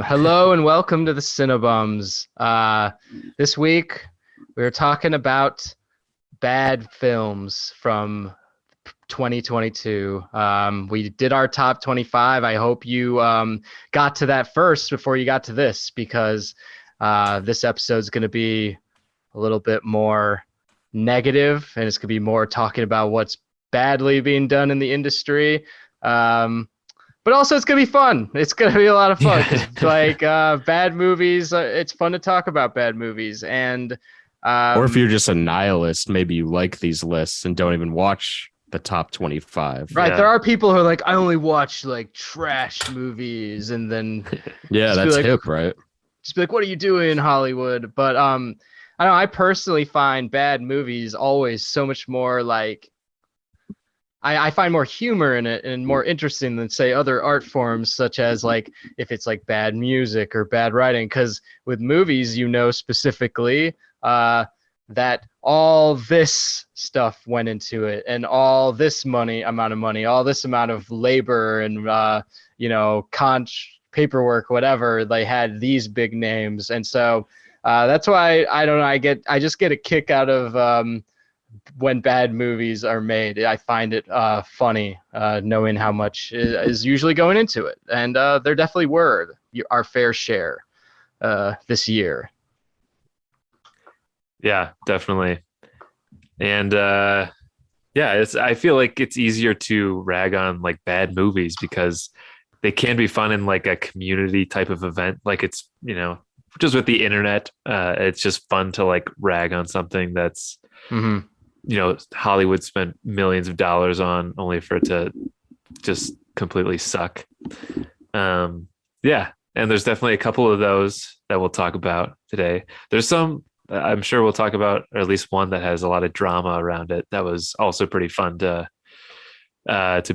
Hello and welcome to the Cinebums. This week we're talking about bad films from 2022. We did our top 25. I hope you got to that first before you got to this, because this episode is going to be a little bit more negative, and it's going to be more talking about what's badly being done in the industry. But also it's going to be fun. It's going to be a lot of fun. Bad movies, it's fun to talk about bad movies. And or if you're just a nihilist, maybe you like these lists and don't even watch the top 25. Right. Yeah. There are people who are like, I only watch like trash movies, and then yeah, that's like, hip, right? Just be like, what are you doing in Hollywood? But I don't know, I personally find bad movies always so much more like, I find more humor in it and more interesting than, say, other art forms, such as like if it's like bad music or bad writing. Because with movies, you know specifically that all this stuff went into it, and all this amount of money, all this amount of labor and paperwork, whatever. They had these big names, and so that's why I don't know. I just get a kick out of when bad movies are made. I find it funny knowing how much is usually going into it. And there definitely were our fair share this year. Yeah, definitely. And I feel like it's easier to rag on like bad movies because they can be fun in like a community type of event. Like it's, just with the internet, it's just fun to like rag on something that's, Hollywood spent millions of dollars on only for it to just completely suck. And there's definitely a couple of those that we'll talk about today. There's some I'm sure we'll talk about, or at least one that has a lot of drama around it that was also pretty fun to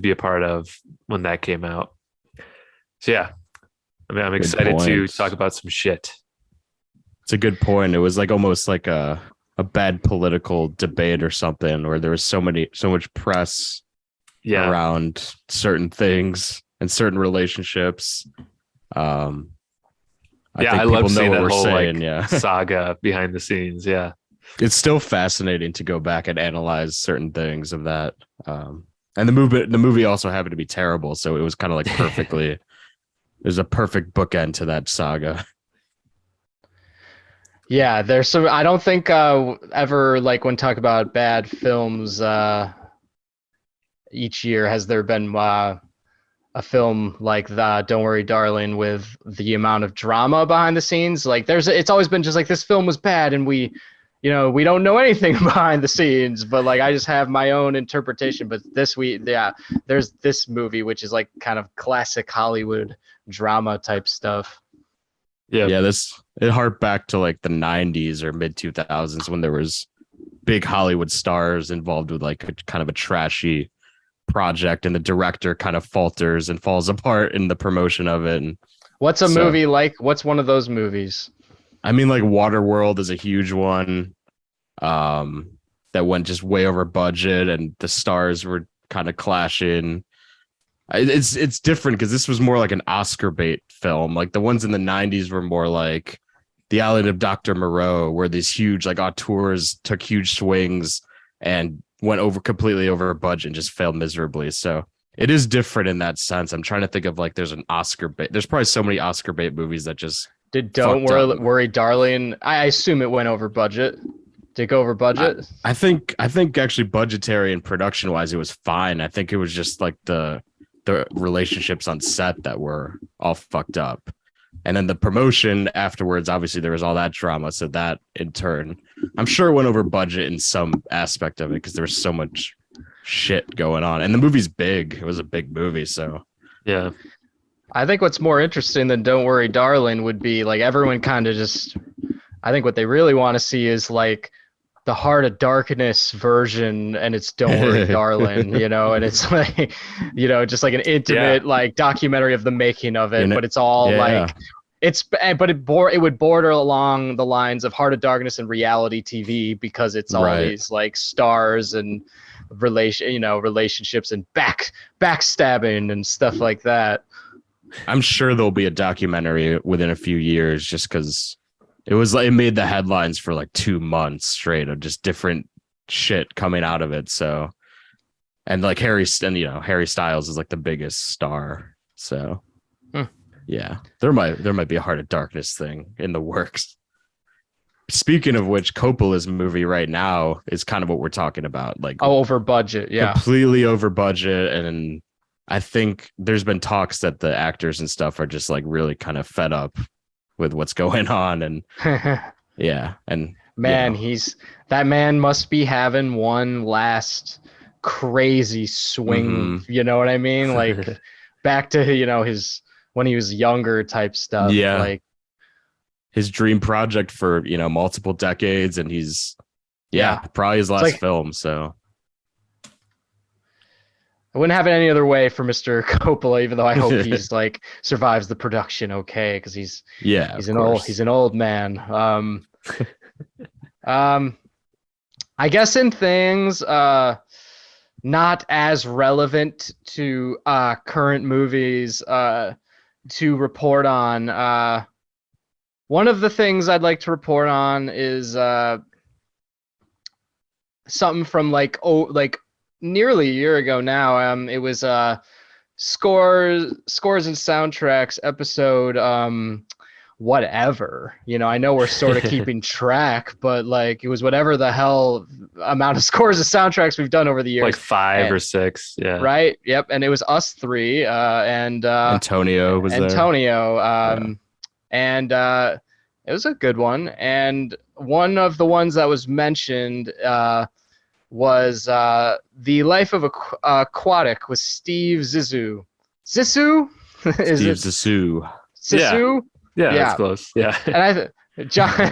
be a part of when that came out. So yeah, I'm excited to talk about some shit. It's a good point. It was like almost like a bad political debate or something, where there was so much press around certain things and certain relationships. I love seeing that whole saga behind the scenes. Yeah, it's still fascinating to go back and analyze certain things of that. And the movie also happened to be terrible, so it was kind of like perfectly. There's a perfect bookend to that saga. Yeah, there's some. I don't think ever, like, when talk about bad films each year, has there been a film like that, Don't Worry Darling, with the amount of drama behind the scenes. Like it's always been just like, this film was bad and we don't know anything behind the scenes, but like I just have my own interpretation. But there's this movie which is like kind of classic Hollywood drama type stuff. Yeah, it harked back to like the 90s or mid 2000s when there was big Hollywood stars involved with like a kind of a trashy project, and the director kind of falters and falls apart in the promotion of it. And what's a movie like? What's one of those movies? I mean, like Waterworld is a huge one that went just way over budget, and the stars were kind of clashing. It's different because this was more like an Oscar bait film. Like the ones in the 90s were more like The Island of Dr. Moreau, where these huge like auteurs took huge swings and went completely over budget and just failed miserably. So it is different in that sense. I'm trying to think of like there's probably so many Oscar bait movies that just did. Don't worry, Darling. I assume it went over budget. Did it go over budget? I think actually budgetary and production wise it was fine. I think it was just like the relationships on set that were all fucked up. And then the promotion afterwards, obviously there was all that drama. So that in turn, I'm sure it went over budget in some aspect of it because there was so much shit going on. And the movie's big. It was a big movie. So yeah. I think what's more interesting than Don't Worry, Darling would be like everyone kind of just, I think what they really want to see is like the Heart of Darkness version, and it's Don't Worry, Darling, and it's like, just like an intimate like documentary of the making of it, but it's all like it would border along the lines of Heart of Darkness and reality TV, because it's all these like stars and relationships and backstabbing and stuff like that. I'm sure there'll be a documentary within a few years, just because it made the headlines for like 2 months straight of just different shit coming out of it. So, and like Harry Styles is like the biggest star. So, yeah, there might be a Heart of Darkness thing in the works. Speaking of which, Coppola's movie right now is kind of what we're talking about. Like, over budget. Yeah. completely over budget. And I think there's been talks that the actors and stuff are just like really kind of fed up with what's going on. And yeah. And man, that man must be having one last crazy swing. You know what I mean? Like back to, his, when he was younger type stuff. Yeah. Like his dream project for, multiple decades. And he's, probably his last film. So I wouldn't have it any other way for Mr. Coppola, even though I hope he's like survives the production okay, because he's an old man. I guess in things not as relevant to current movies to report on. One of the things I'd like to report on is something from like nearly a year ago now. It was scores and soundtracks episode whatever. I know we're sort of keeping track, but like it was whatever the hell amount of scores and soundtracks we've done over the years. Like 5 or 6, yeah. Right. Yep. And it was us three, and Antonio was there. And it was a good one. And one of the ones that was mentioned was The Life of Aquatic with Steve Zissou. Zissou? Zissou. Zissou? Yeah, that's close. Yeah. And John,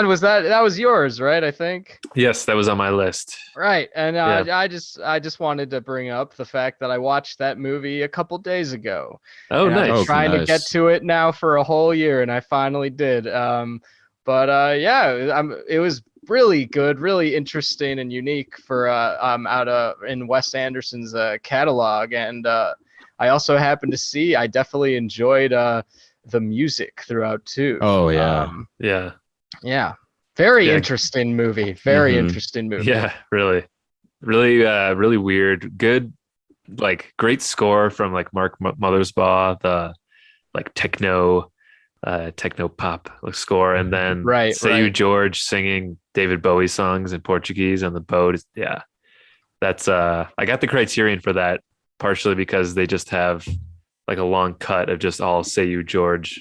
that was yours, right? I think. Yes, that was on my list. Right, and I just wanted to bring up the fact that I watched that movie a couple days ago. Oh, and nice! I'm trying to get to it now for a whole year, and I finally did. It was really good, really interesting, and unique for in Wes Anderson's catalog, and I also happened to see. I definitely enjoyed the music throughout too. Oh yeah. Yeah. Very interesting movie. Very interesting movie. Yeah, really really weird. Good, like great score from like Mark Mothersbaugh, the like techno pop score, and then Seu Jorge singing David Bowie songs in Portuguese on the boat. Yeah. That's I got the Criterion for that partially because they just have like a long cut of just all Seu Jorge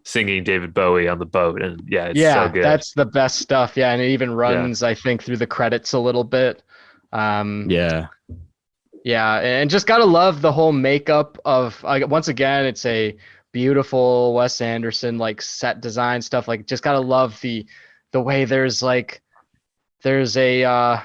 singing David Bowie on the boat, and it's so good. That's the best stuff. Yeah, and it even runs, I think, through the credits a little bit. Yeah, and just gotta love the whole makeup of. Once again, it's a beautiful Wes Anderson like set design stuff. Like, just gotta love the way there's a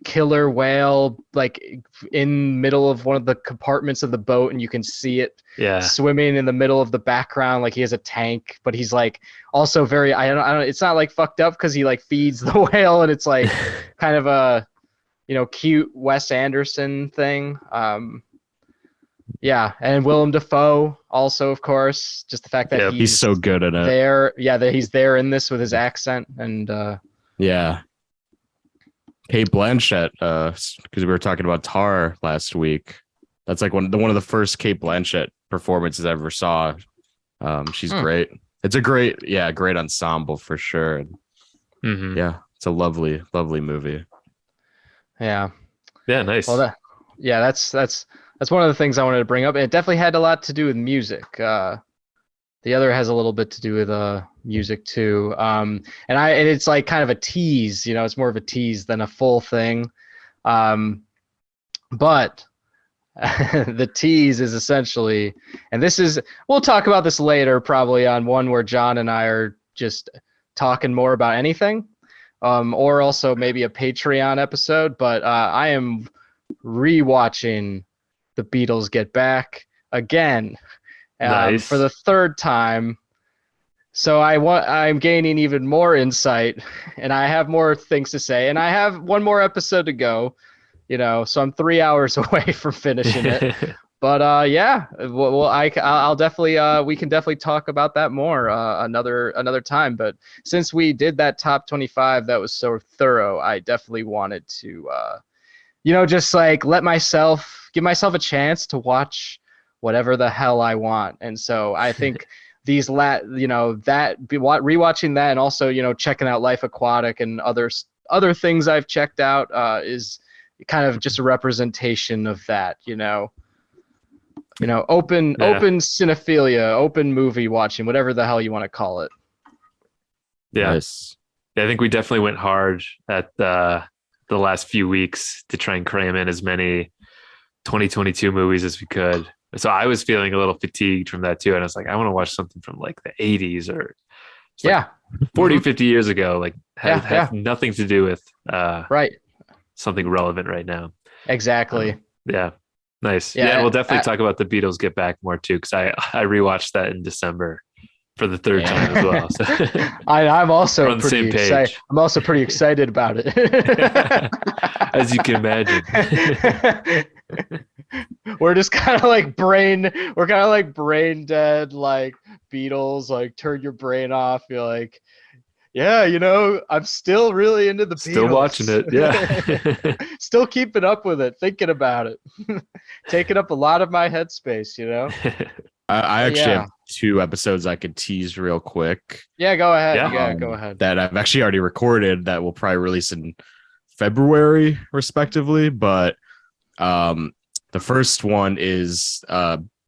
killer whale like in middle of one of the compartments of the boat, and you can see it swimming in the middle of the background. Like he has a tank, but he's like also very I don't it's not like fucked up because he like feeds the whale, and it's like kind of a cute Wes Anderson thing. And Willem Dafoe also, of course, just the fact that he's so good at it that he's there in this with his accent. And Kate Blanchett, because we were talking about Tar last week. That's like one of the first Kate Blanchett performances I ever saw. She's great. It's a great ensemble for sure. Yeah, it's a lovely, lovely movie. Yeah, nice. Well, that's one of the things I wanted to bring up. It definitely had a lot to do with music. The other has a little bit to do with music too. And it's like kind of a tease, it's more of a tease than a full thing. But the tease is essentially, and we'll talk about this later, probably on one where John and I are just talking more about anything, or also maybe a Patreon episode. But I am rewatching The Beatles Get Back again. Nice. For the third time, so I'm gaining even more insight, and I have more things to say, and I have one more episode to go, so I'm 3 hours away from finishing it. But yeah, well, I'll definitely we can definitely talk about that more another time. But since we did that top 25 that was so thorough, I definitely wanted to just like give myself a chance to watch whatever the hell I want. And so I think rewatching that, and also checking out Life Aquatic and other things I've checked out is kind of just a representation of that. Open cinephilia, open movie watching, whatever the hell you want to call it. Yeah. Nice. Yeah, I think we definitely went hard at the last few weeks to try and cram in as many 2022 movies as we could. So I was feeling a little fatigued from that too. And I was like, I want to watch something from like the 80s or 40, 50 years ago. Like have nothing to do with right. something relevant right now. Exactly. Yeah. Nice. Yeah, we'll definitely talk about the Beatles Get Back more too, because I rewatched that in December for the third time as well. So I'm also on the same pretty page. excited. I'm also pretty excited about it. As you can imagine. We're just kind of like brain dead, like Beatles, like turn your brain off. You're like, yeah, I'm still really into the Beatles. Still watching it, yeah. Still keeping up with it, thinking about it. Taking up a lot of my headspace, I actually have 2 episodes I could tease real quick. Yeah, go ahead. Yeah, go ahead. That I've actually already recorded that will probably release in February, respectively. But the first one is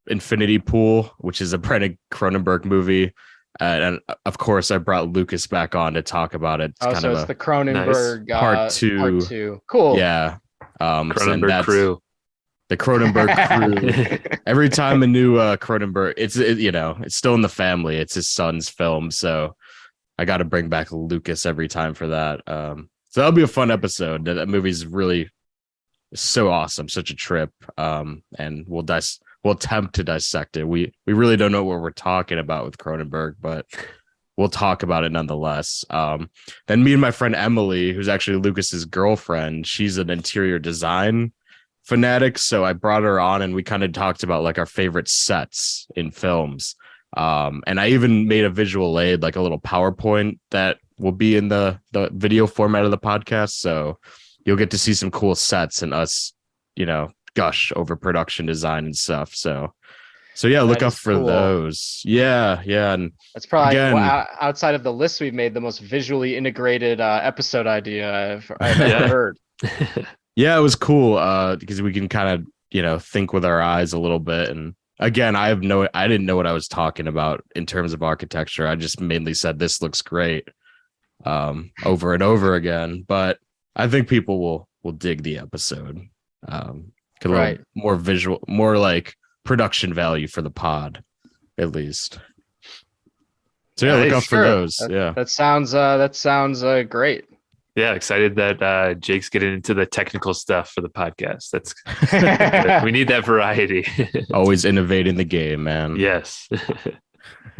Infinity Pool, which is a Brandon Cronenberg movie. And of course, I brought Lucas back on to talk about it. It's it's the Cronenberg part two. Cool. Yeah. Cronenberg crew. The Cronenberg crew. Every time a new Cronenberg, it's still in the family. It's his son's film, so I got to bring back Lucas every time for that. So that'll be a fun episode. That movie's really so awesome, such a trip. And we'll attempt to dissect it. We really don't know what we're talking about with Cronenberg, but we'll talk about it nonetheless. Then me and my friend Emily, who's actually Lucas's girlfriend, she's an interior design fanatic, so I brought her on and we kind of talked about like our favorite sets in films. And I even made a visual aid, like a little PowerPoint that will be in the video format of the podcast. So you'll get to see some cool sets and us, gush over production design and stuff. So yeah, look out for those. Yeah. And that's probably outside of the list we've made, the most visually integrated episode idea I've ever heard. Yeah, it was cool because we can kind of, think with our eyes a little bit. And again, I didn't know what I was talking about in terms of architecture. I just mainly said this looks great over and over again. But I think people will dig the episode. Right. More visual, more like production value for the pod, at least. So yeah, look out for those. That sounds great. Yeah, excited that Jake's getting into the technical stuff for the podcast. That's we need that variety. Always innovating the game, man. Yes.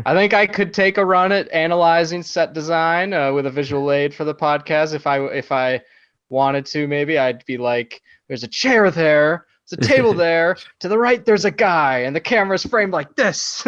I think I could take a run at analyzing set design with a visual aid for the podcast if I wanted to. Maybe I'd be like, there's a chair there, there's a table there, to the right there's a guy, and the camera's framed like this.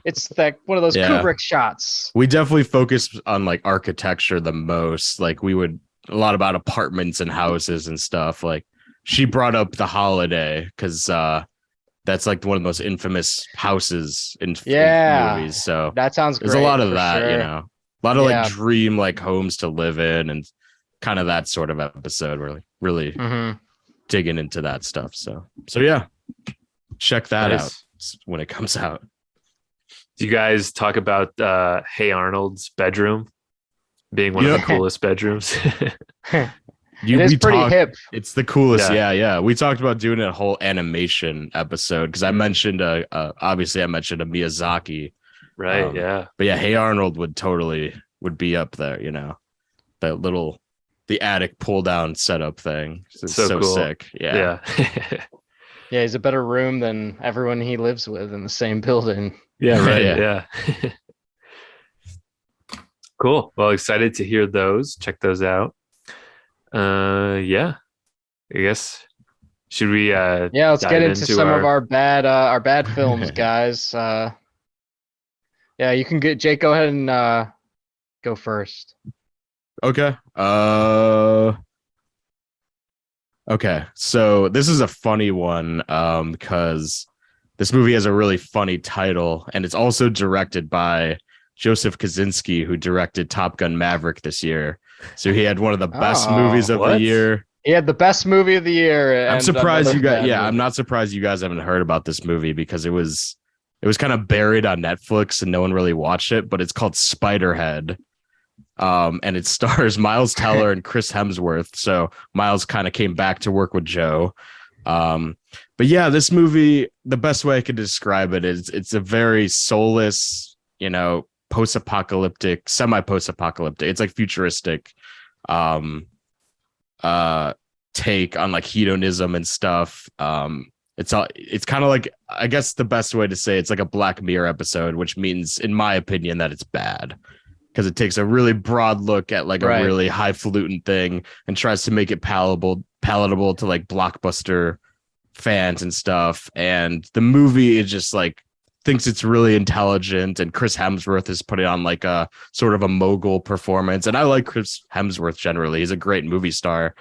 It's like one of those Kubrick shots. We definitely focus on like architecture the most. Like we would a lot about apartments and houses and stuff. Like she brought up The Holiday because that's like one of the most infamous houses in movies. So that sounds great. There's a lot of that, a lot of like dream like homes to live in and kind of that sort of episode where like really digging into that stuff. So yeah, check that out when it comes out. Do you guys talk about Hey Arnold's bedroom being one of the coolest bedrooms? It is pretty hip. It's the coolest. Yeah. We talked about doing a whole animation episode because I mentioned obviously I mentioned a Miyazaki. Right. But yeah, Hey Arnold would be up there, that the attic pull down setup thing. It's so cool. Sick. Yeah. Yeah, he's a better room than everyone he lives with in the same building. Yeah, right. Yeah. Cool. Well, excited to hear those. Check those out. I guess Should we Yeah, let's dive get into some of our bad films, guys. Yeah, you can get Jake. Go ahead and go first. Okay. Okay. So this is a funny one because this movie has a really funny title, and it's also directed by Joseph Kosinski, who directed Top Gun Maverick this year. So he had one of the best movies of the what? year. He had the best movie of the year. I'm and surprised another you guys. bad Yeah, movie. I'm not surprised you guys haven't heard about this movie because it was kind of buried on Netflix and no one really watched it. But it's called Spiderhead, and it stars Miles Teller and Chris Hemsworth. So Miles kind of came back to work with Joe. But yeah, this movie, the best way I could describe it is it's a very soulless, post-apocalyptic, semi-post-apocalyptic. It's like futuristic take on like hedonism and stuff. It's kind of like, I guess the best way to say it's like a Black Mirror episode, which means, in my opinion, that it's bad because it takes a really broad look at like a really highfalutin thing and tries to make it palatable to like blockbuster fans and stuff. And the movie is just like thinks it's really intelligent, and Chris Hemsworth is putting on like a sort of a mogul performance. And I like Chris Hemsworth generally. He's a great movie star,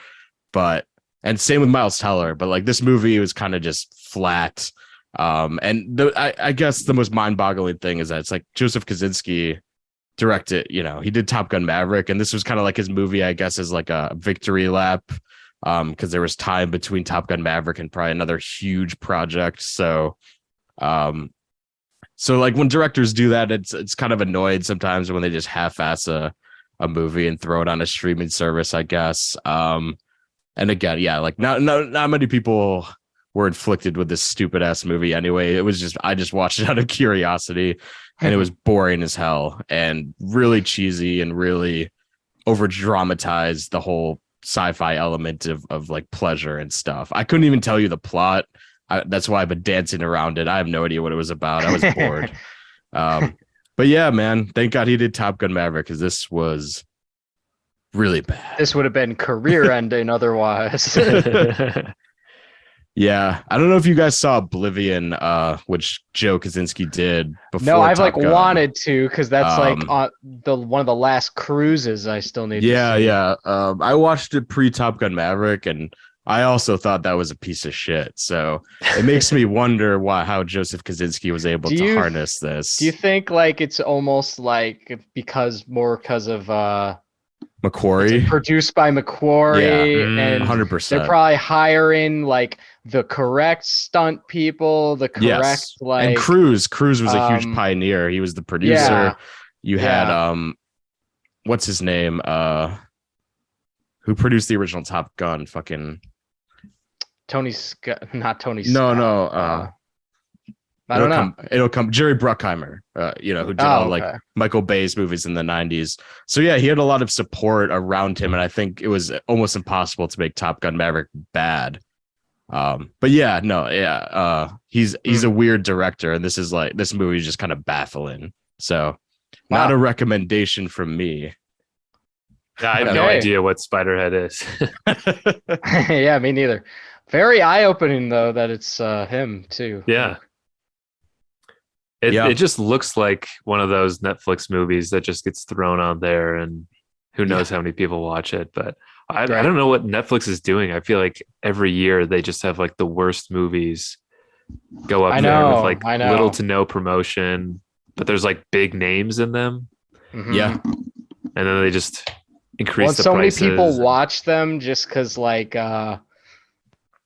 and same with Miles Teller, but like this movie was kind of just flat. I guess the most mind-boggling thing is that it's like Joseph Kosinski directed, he did Top Gun Maverick, and this was kind of like his movie, I guess, as like a victory lap, because there was time between Top Gun Maverick and probably another huge project. So like when directors do that, it's kind of annoyed sometimes when they just half-ass a movie and throw it on a streaming service, I guess. And again, yeah, like not many people were inflicted with this stupid ass movie anyway. It was just, I just watched it out of curiosity, and it was boring as hell and really cheesy and really over dramatized the whole sci-fi element of like pleasure and stuff. I couldn't even tell you the plot. That's why I've been dancing around it. I have no idea what it was about. I was bored. But yeah, man, thank God he did Top Gun Maverick, because this was really bad. This would have been career ending otherwise. Yeah, I don't know if you guys saw Oblivion, which Joe Kosinski did before. No, I've Top like Gun. wanted to, because that's like on one of the last cruises I still need to see. Yeah. I watched it pre Top Gun Maverick, and I also thought that was a piece of shit. So it makes me wonder how Joseph Kosinski was able to harness this. Do you think like it's almost like because of Macquarie, produced by Macquarie, and 100%. They're probably hiring like the correct stunt people, the correct and Cruise was a huge pioneer. He was the producer. Yeah, you had what's his name? Who produced the original Top Gun? Fucking Tony Scott, not Tony No, Scott. no. I don't know. It'll come. Jerry Bruckheimer, who did all like Michael Bay's movies in the 90s. So yeah, he had a lot of support around him, and I think it was almost impossible to make Top Gun Maverick bad. But yeah, no, yeah, he's a weird director, and this movie is just kind of baffling. So not a recommendation from me. Yeah, I have no idea what Spiderhead is. Yeah, me neither. Very eye-opening though that it's him too. Yeah. It just looks like one of those Netflix movies that just gets thrown on there, and who knows how many people watch it. But I don't know what Netflix is doing. I feel like every year they just have like the worst movies go up there with like little to no promotion, but there's like big names in them. Mm-hmm. Yeah. And then they just increase the so prices. Many people watch them just because like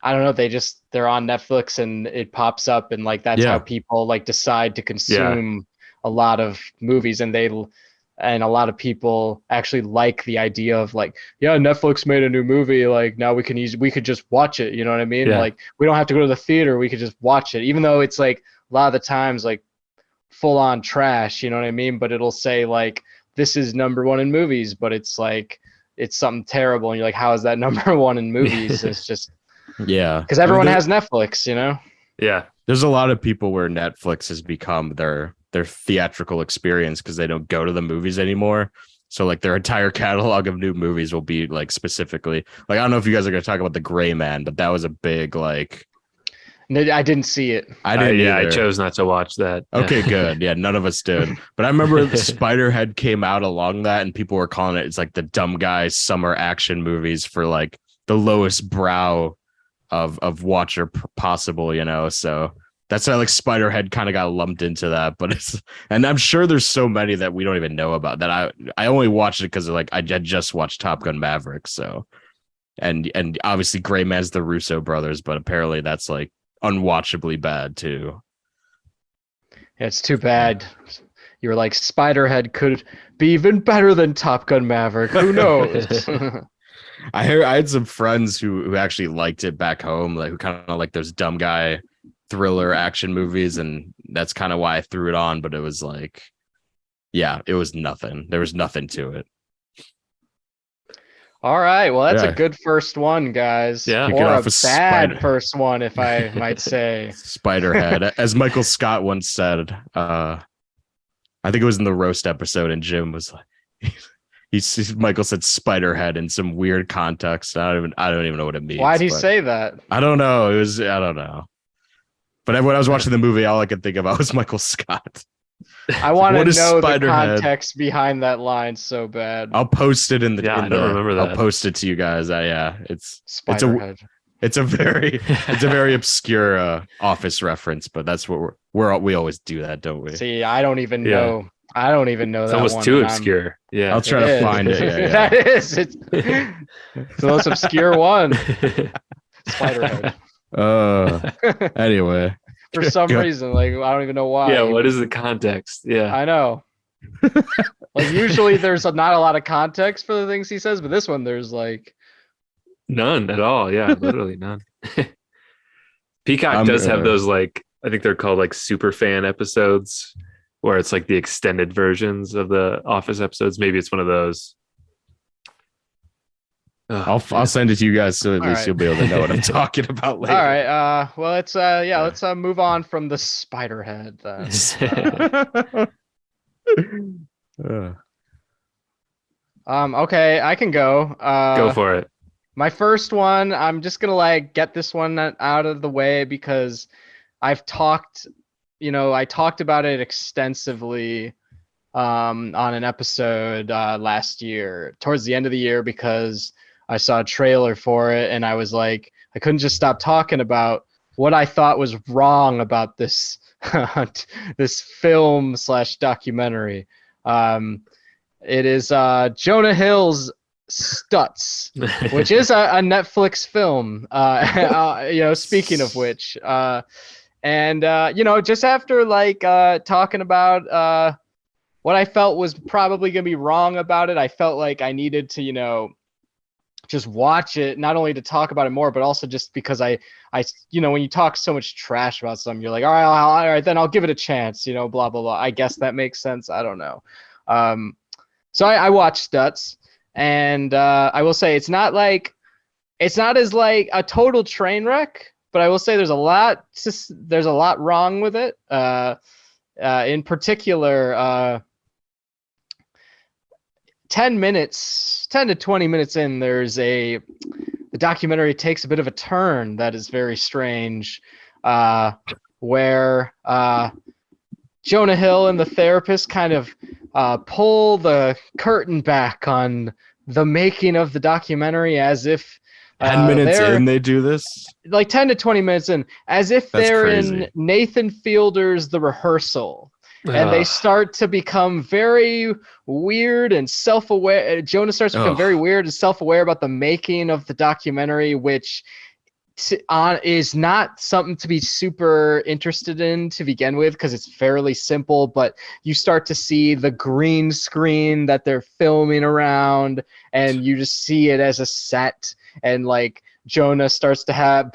I don't know, they're on Netflix and it pops up, and like that's how people like decide to consume a lot of movies, and a lot of people actually like the idea of like, Netflix made a new movie, like now we could just watch it, you know what I mean? Like we don't have to go to the theater, we could just watch it, even though it's like a lot of the times like full on trash, you know what I mean? But it'll say like this is #1 in movies, but it's like it's something terrible, and you're like, how is that #1 in movies? It's just because everyone has Netflix, there's a lot of people where Netflix has become their theatrical experience because they don't go to the movies anymore. So like their entire catalog of new movies will be like specifically like I don't know if you guys are going to talk about The Gray Man, but that was a big like I didn't see it. I didn't yeah, I either. chose not to watch that. Okay, good. Yeah, none of us did. But I remember Spiderhead came out along that, and people were calling it. It's like the dumb guy summer action movies for like the lowest brow of watcher possible. So that's why like Spiderhead kind of got lumped into that. But and I'm sure there's so many that we don't even know about that. I only watched it because like I just watched Top Gun Maverick. So and obviously Gray Man's the Russo brothers, but apparently that's like unwatchably bad too. Yeah, it's too bad. You were like, Spiderhead could be even better than Top Gun Maverick. Who knows? I had some friends who actually liked it back home, like who kind of like those dumb guy thriller action movies, and that's kind of why I threw it on. But it was like, yeah, it was nothing. There was nothing to it. All right, well, that's a good first one, guys. Yeah. Or a bad first one, if I might say. Spiderhead, as Michael Scott once said. I think it was in the roast episode, and Jim was like, Michael said Spiderhead in some weird context. I don't even know what it means. Why'd he say that? I don't know. I don't know. But when I was watching the movie, all I could think about was Michael Scott. I want to know the context behind that line so bad. I'll post it in the. Yeah, I don't remember that. I'll post it to you guys. It's Spiderhead. It's a very obscure Office reference, but that's what we always do that, don't we? See, I don't even know. I don't even know it's that almost one. too obscure. Yeah, I'll try to find it. Yeah. That is. It's the most obscure one. Spiderhead. Anyway. For some reason, like I don't even know why. Yeah, what is the context? Yeah, I know. Like usually there's not a lot of context for the things he says, but this one there's like none at all. Yeah, literally none. Peacock does have those like I think they're called like super fan episodes where it's like the extended versions of the Office episodes. Maybe it's one of those. I'll send it to you guys so at least you'll be able to know what I'm talking about later. All right. Well, let's move on from the Spiderhead then. Okay, I can go. Go for it. My first one, I'm just gonna like get this one out of the way because I've talked, I talked about it extensively on an episode last year, towards the end of the year, because I saw a trailer for it and I was like, I couldn't just stop talking about what I thought was wrong about this this film / documentary. It is Jonah Hill's Stutz, which is a Netflix film. Speaking of which, just after like talking about what I felt was probably gonna be wrong about it, I felt like I needed to, just watch it, not only to talk about it more, but also just because I when you talk so much trash about something, you're like, all right, then I'll give it a chance, blah, blah, blah. I guess that makes sense. I don't know. So I watched Stutz, and I will say it's not as like a total train wreck, but I will say there's a lot wrong with it. In particular, 10 to 20 minutes in, the documentary takes a bit of a turn that is very strange, where Jonah Hill and the therapist kind of pull the curtain back on the making of the documentary, as if 10 minutes in they do this, like 10 to 20 minutes in, as if they're crazy. in Nathan Fielder's The Rehearsal. And they start to become very weird and self-aware. Jonah starts to become very weird and self-aware about the making of the documentary, which is not something to be super interested in to begin with, because it's fairly simple. But you start to see the green screen that they're filming around, and you just see it as a set. And like Jonah starts to have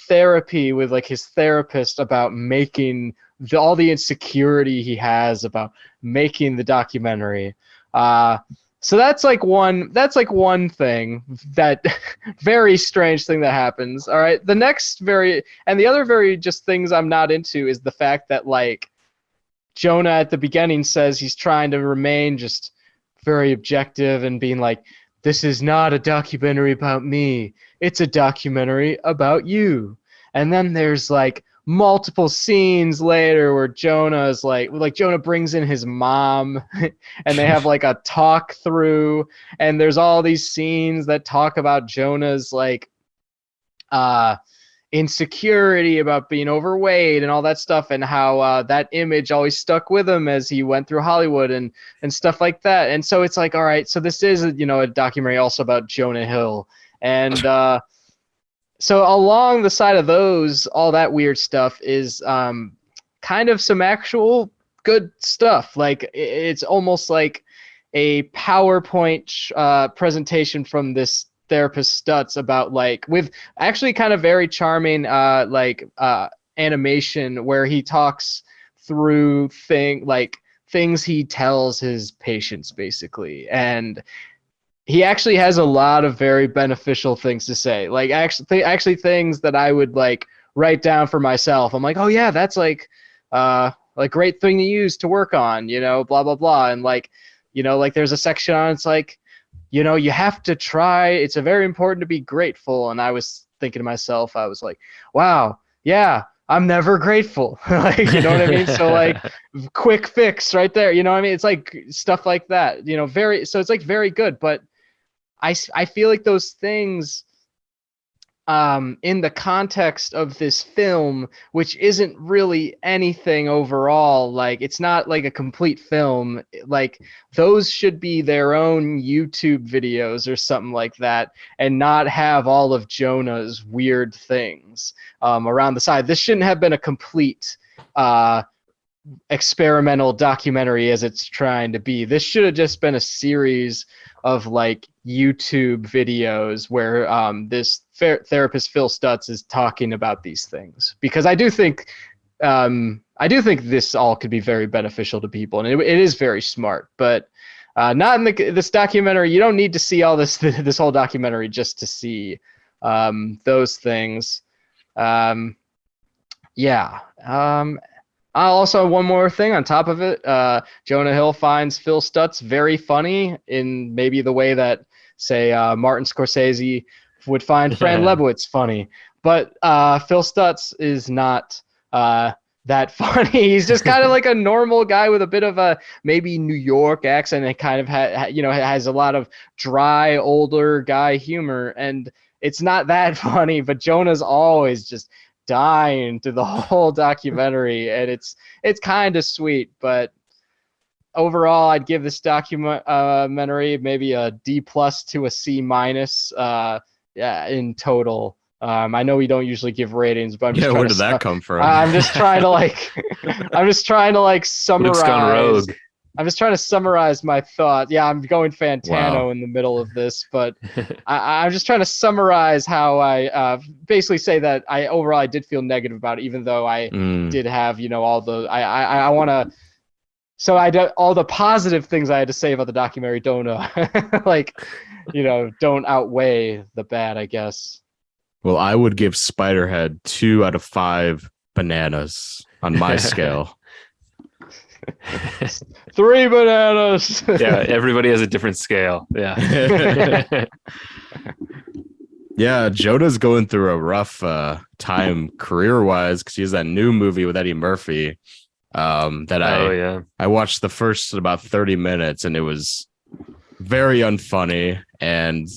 therapy with like his therapist about making all the insecurity he has about making the documentary. So that's like one thing, that very strange thing that happens. All right. The other very just things I'm not into is the fact that like Jonah at the beginning says he's trying to remain just very objective and being like, this is not a documentary about me. It's a documentary about you. And then there's like multiple scenes later where Jonah is like Jonah brings in his mom and they have like a talk through, and there's all these scenes that talk about Jonah's like insecurity about being overweight and all that stuff, and how that image always stuck with him as he went through Hollywood and stuff like that. And so it's like, all right, so this is a documentary also about Jonah Hill. And so along the side of those, all that weird stuff is kind of some actual good stuff. Like it's almost like a PowerPoint presentation from this therapist Stutz about like with actually kind of very charming animation where he talks through things he tells his patients basically. And he actually has a lot of very beneficial things to say, like actually things that I would like write down for myself. I'm like, oh yeah, that's like great thing to use to work on, blah blah blah. And like there's a section on it's like, you have to try. It's very important to be grateful. And I was thinking to myself, I was like, wow, yeah, I'm never grateful. Like, you know what I mean? So like quick fix right there. You know what I mean? It's like stuff like that, so it's like very good. But I feel like those things in the context of this film, which isn't really anything overall, like it's not like a complete film, like those should be their own YouTube videos or something like that, and not have all of Jonah's weird things around the side. This shouldn't have been a complete experimental documentary as it's trying to be. This should have just been a series of like YouTube videos where this therapist Phil Stutz is talking about these things, because I do think this all could be very beneficial to people, and it is very smart, but not in this documentary. You don't need to see all this whole documentary just to see those things. Also, one more thing on top of it, Jonah Hill finds Phil Stutz very funny in maybe the way that, say, Martin Scorsese would find Fran Lebowitz funny. But Phil Stutz is not that funny. He's just kind of like a normal guy with a bit of a maybe New York accent, and kind of has a lot of dry older guy humor, and it's not that funny. But Jonah's always just dying to the whole documentary, and it's kind of sweet. But overall, I'd give this documentary maybe a D+ to a C-. In total. I know we don't usually give ratings, but I'm just where did that come from? I'm just trying to summarize. Luke's gone rogue. I'm just trying to summarize my thoughts. Yeah, I'm going Fantano in the middle of this, but I'm just trying to summarize how I basically say that I did feel negative about it, even though I did have all the I want to. So all the positive things I had to say about the documentary don't don't outweigh the bad, I guess. Well, I would give Spiderhead 2 out of 5 bananas on my scale. 3 bananas. Yeah, everybody has a different scale. Yeah. Yeah, Jonah's going through a rough time career-wise, because he has that new movie with Eddie Murphy I watched the first about 30 minutes, and it was very unfunny, and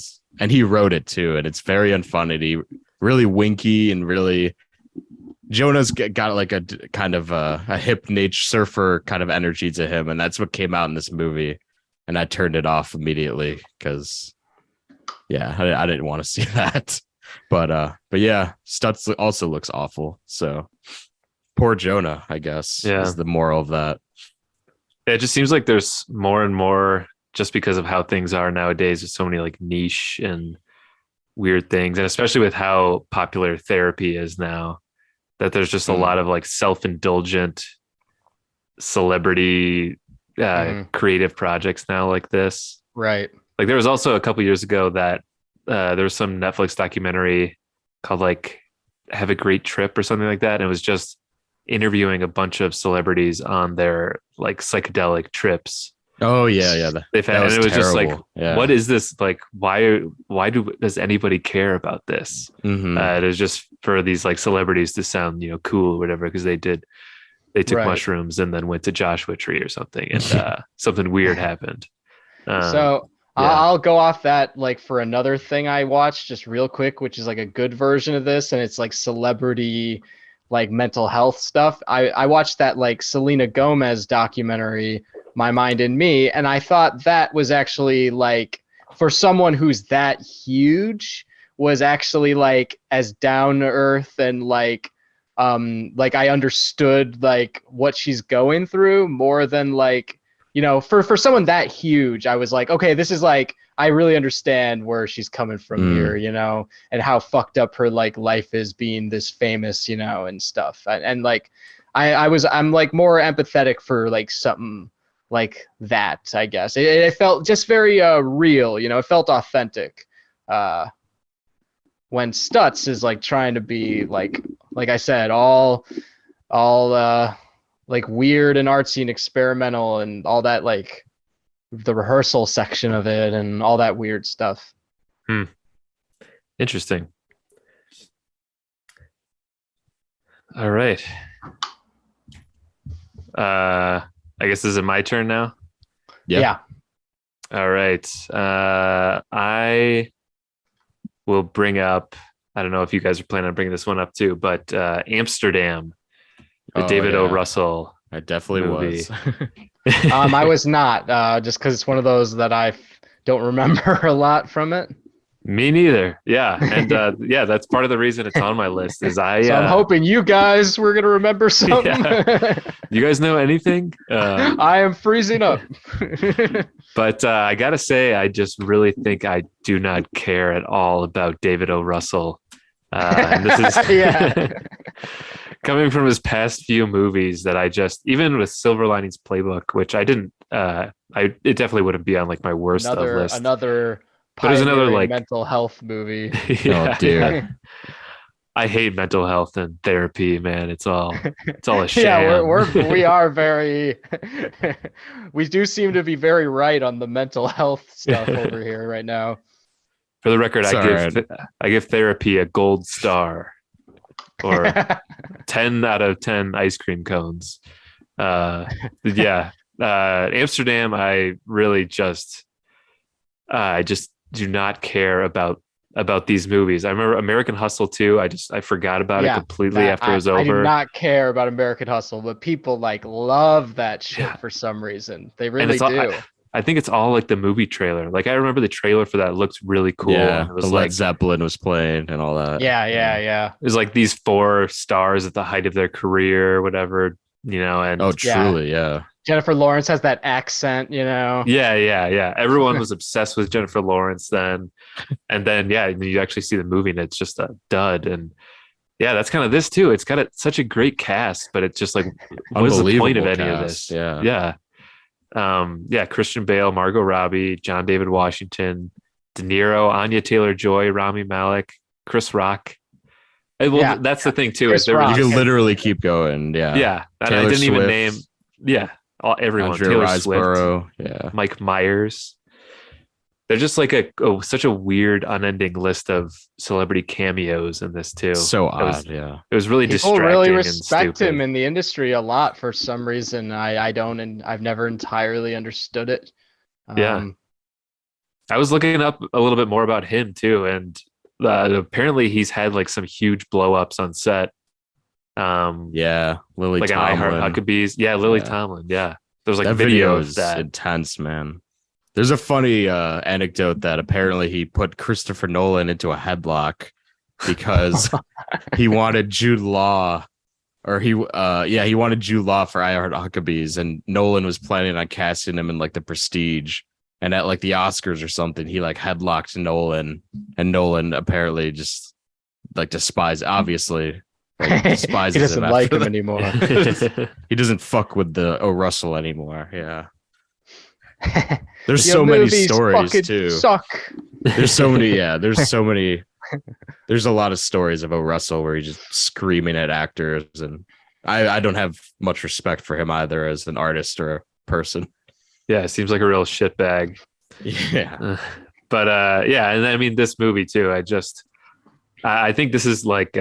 he wrote it too, and it's very unfunny. Really winky, and really Jonah's got like a kind of a hip nature surfer kind of energy to him, and that's what came out in this movie. And I turned it off immediately because, I didn't want to see that. But yeah, Stutz also looks awful. So poor Jonah, I guess, is the moral of that. It just seems like there's more and more, just because of how things are nowadays, with so many like niche and weird things, and especially with how popular therapy is now, that there's just a lot of like self-indulgent celebrity creative projects now like this. Right. Like there was also a couple years ago that there was some Netflix documentary called like Have a Great Trip or something like that. And it was just interviewing a bunch of celebrities on their like psychedelic trips. Oh yeah. they've had, That and was it was just like, terrible. Yeah. what is this? Like, does anybody care about this? Mhm. It was just for these like celebrities to sound, cool or whatever, because they took Right. mushrooms and then went to Joshua Tree or something, and something weird happened. So yeah. I'll go off that like for another thing I watched just real quick, which is like a good version of this, and it's like celebrity like mental health stuff. I watched that like Selena Gomez documentary, My Mind and Me, and I thought that was actually like for someone who's that huge was actually like as down to earth and like I understood like what she's going through more than like for someone that huge, I was like, okay, this is like, I really understand where she's coming from here, and how fucked up her like life is being this famous, and stuff. And like, I'm like more empathetic for like something like that, I guess. It felt just very real, it felt authentic. When Stutz is like trying to be like I said, all like weird and artsy and experimental and all that, like the rehearsal section of it and all that weird stuff. Interesting. All right. I guess is it my turn now? Yep. Yeah. All right. I will bring up, I don't know if you guys are planning on bringing this one up too, but Amsterdam, the David O. Russell. I definitely movie. was. I was not, just because it's one of those that I don't remember a lot from it. Me neither. Yeah. And that's part of the reason it's on my list is So I'm hoping you guys were going to remember something. Yeah. You guys know anything? I am freezing up. But I got to say, I just really think I do not care at all about David O. Russell. And this is coming from his past few movies that I just, even with Silver Linings Playbook, which I didn't, it definitely wouldn't be on like my worst of list. Another but there's another like mental health movie. Oh dear. I hate mental health and therapy, man. It's all a sham. Yeah, we are very we do seem to be very right on the mental health stuff over here right now. For the record, I give therapy a gold star or 10 out of 10 ice cream cones. Amsterdam, I really just do not care about these movies. I remember American Hustle too. I forgot about it completely after it was over. I did not care about American Hustle, but people like love that shit for some reason. They really do. I think it's all like the movie trailer. Like I remember the trailer for that looked really cool. Yeah, it was the like Led Zeppelin was playing and all that. Yeah. It was like these 4 stars at the height of their career, whatever, and truly, yeah. Jennifer Lawrence has that accent, Yeah. Everyone was obsessed with Jennifer Lawrence then. And then, you actually see the movie and it's just a dud. And yeah, that's kind of this too. It's got such a great cast, but it's just like, what is the point of any of this? Yeah. Christian Bale, Margot Robbie, John David Washington, De Niro, Anya Taylor-Joy, Rami Malek, Chris Rock. That's the thing too. Is you can literally keep going. Yeah. And I didn't even name. Yeah. Everyone. Andrea Taylor Riseborough, Swift, Mike Myers. They're just like such a weird, unending list of celebrity cameos in this too. So odd, It was really People distracting. Really and respect stupid. him in the industry a lot for some reason. I don't, and I've never entirely understood it. I was looking up a little bit more about him too, and apparently he's had like some huge blow ups on set. Lily like Tomlin. an I Heart Huckabees. Lily Tomlin. There's like that video is of that. Intense, man. There's a funny anecdote that apparently he put Christopher Nolan into a headlock because he wanted Jude Law, or he wanted Jude Law for I Heart Huckabees, and Nolan was planning on casting him in like The Prestige, and at like the Oscars or something, he like headlocked Nolan, and Nolan apparently just like despises he doesn't him like him anymore. He doesn't fuck with the O. Russell anymore. Yeah. There's so many stories too. Suck. There's so many. There's a lot of stories of O. Russell where he's just screaming at actors, and I don't have much respect for him either as an artist or a person. Yeah, it seems like a real shitbag. Yeah. But yeah, and I mean this movie too. I think this is like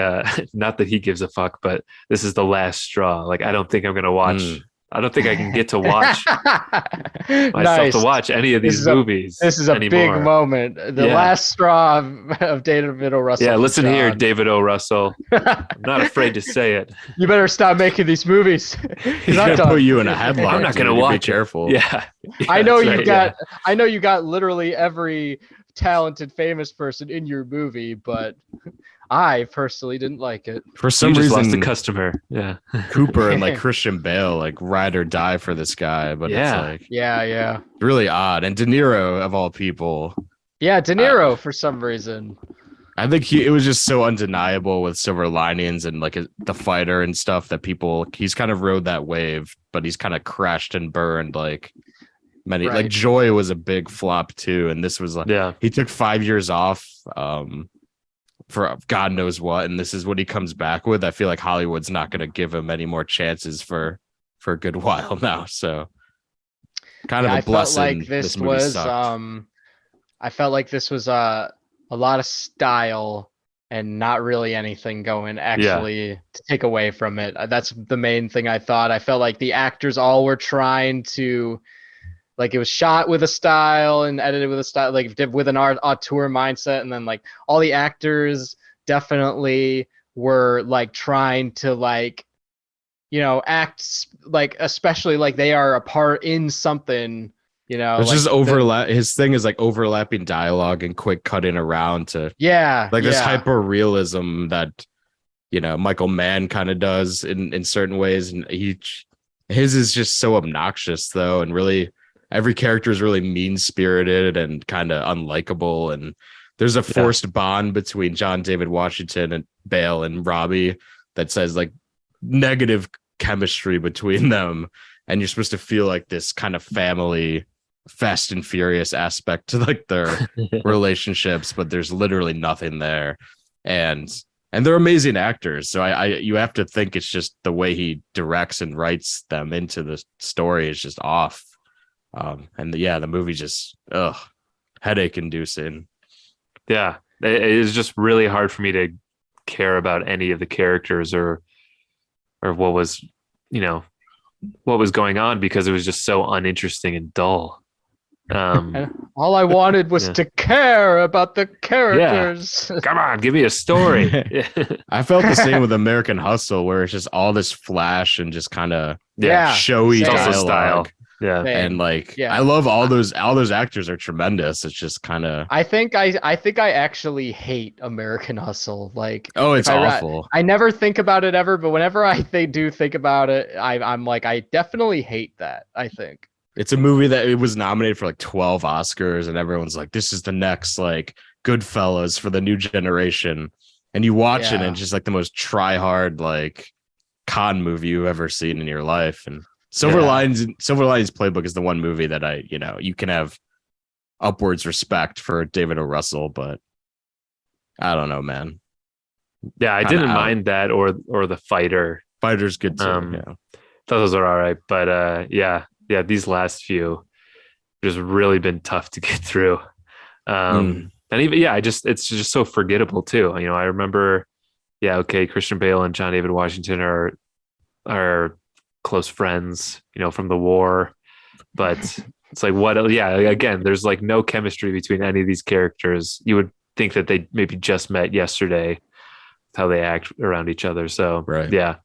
not that he gives a fuck, but this is the last straw. Like I don't think I'm gonna watch. I don't think I can get to watch myself to Nice. watch any of these movies. This is a big anymore. moment. The last straw of David O. Russell. Yeah, for listen here, John. David O. Russell. I'm not afraid to say it. You better stop making these movies. He's gonna put you in a headlock. I'm not gonna dude. watch Be careful. Yeah, I know that's you right, got. I know you got literally every talented famous person in your movie, but I personally didn't like it. For You some just reason, lost a customer. Yeah, Cooper and like Christian Bale like ride or die for this guy, but Yeah. it's like Yeah. really odd. And De Niro of all people, Yeah, De Niro for some reason. I think it was just so undeniable with Silver Linings and like the fighter and stuff that he's kind of rode that wave, but he's kind of crashed and burned like many. Right. Like Joy was a big flop too, and this was like he took 5 years off for God knows what, and this is what he comes back with. I feel like Hollywood's not going to give him any more chances for a good while now. So kind of a blessing. I felt like this was sucked. I felt like this was a lot of style and not really anything going actually to take away from it. That's the main thing I thought. I felt like the actors all were trying to, like, it was shot with a style and edited with a style, like with an auteur mindset, and then like all the actors definitely were like trying to like, you know, act like, especially like they are a part in something. You know, it's like just overlap. His thing is like overlapping dialogue and quick cutting around to this hyper realism that, you know, Michael Mann kind of does in certain ways, and his is just so obnoxious though, and really every character is really mean spirited and kind of unlikable, and there's a forced bond between John David Washington and Bale and Robbie that says like negative chemistry between them, and you're supposed to feel like this kind of family Fast and Furious aspect to like their relationships, but there's literally nothing there. And they're amazing actors. So you have to think it's just the way he directs and writes them into the story is just off. The movie just headache inducing. Yeah. It is just really hard for me to care about any of the characters or what was, you know, what was going on, because it was just so uninteresting and dull. And all I wanted was to care about the characters. Come on, give me a story. I felt the same with American Hustle, where it's just all this flash and just kind of showy dialogue. Yeah, and I love all those actors are tremendous. It's just kind of I think I actually hate American Hustle. Like, it's awful. I never think about it ever, but whenever they do think about it, I'm like, I definitely hate that. I think it's a movie that it was nominated for like 12 Oscars, and everyone's like, this is the next like Goodfellas for the new generation. And you watch it, and it's just like the most try-hard like con movie you've ever seen in your life. And Silver Linings Playbook is the one movie that you can have upwards respect for David O. Russell, but I don't know, man. Yeah, I didn't mind that or the fighter. Fighter's good too. Thought those are all right, but these last few just really been tough to get through. And even it's just so forgettable too. You know, I remember, Christian Bale and John David Washington are close friends, you know, from the war, but it's like again, there's like no chemistry between any of these characters. You would think that they maybe just met yesterday, how they act around each other. So I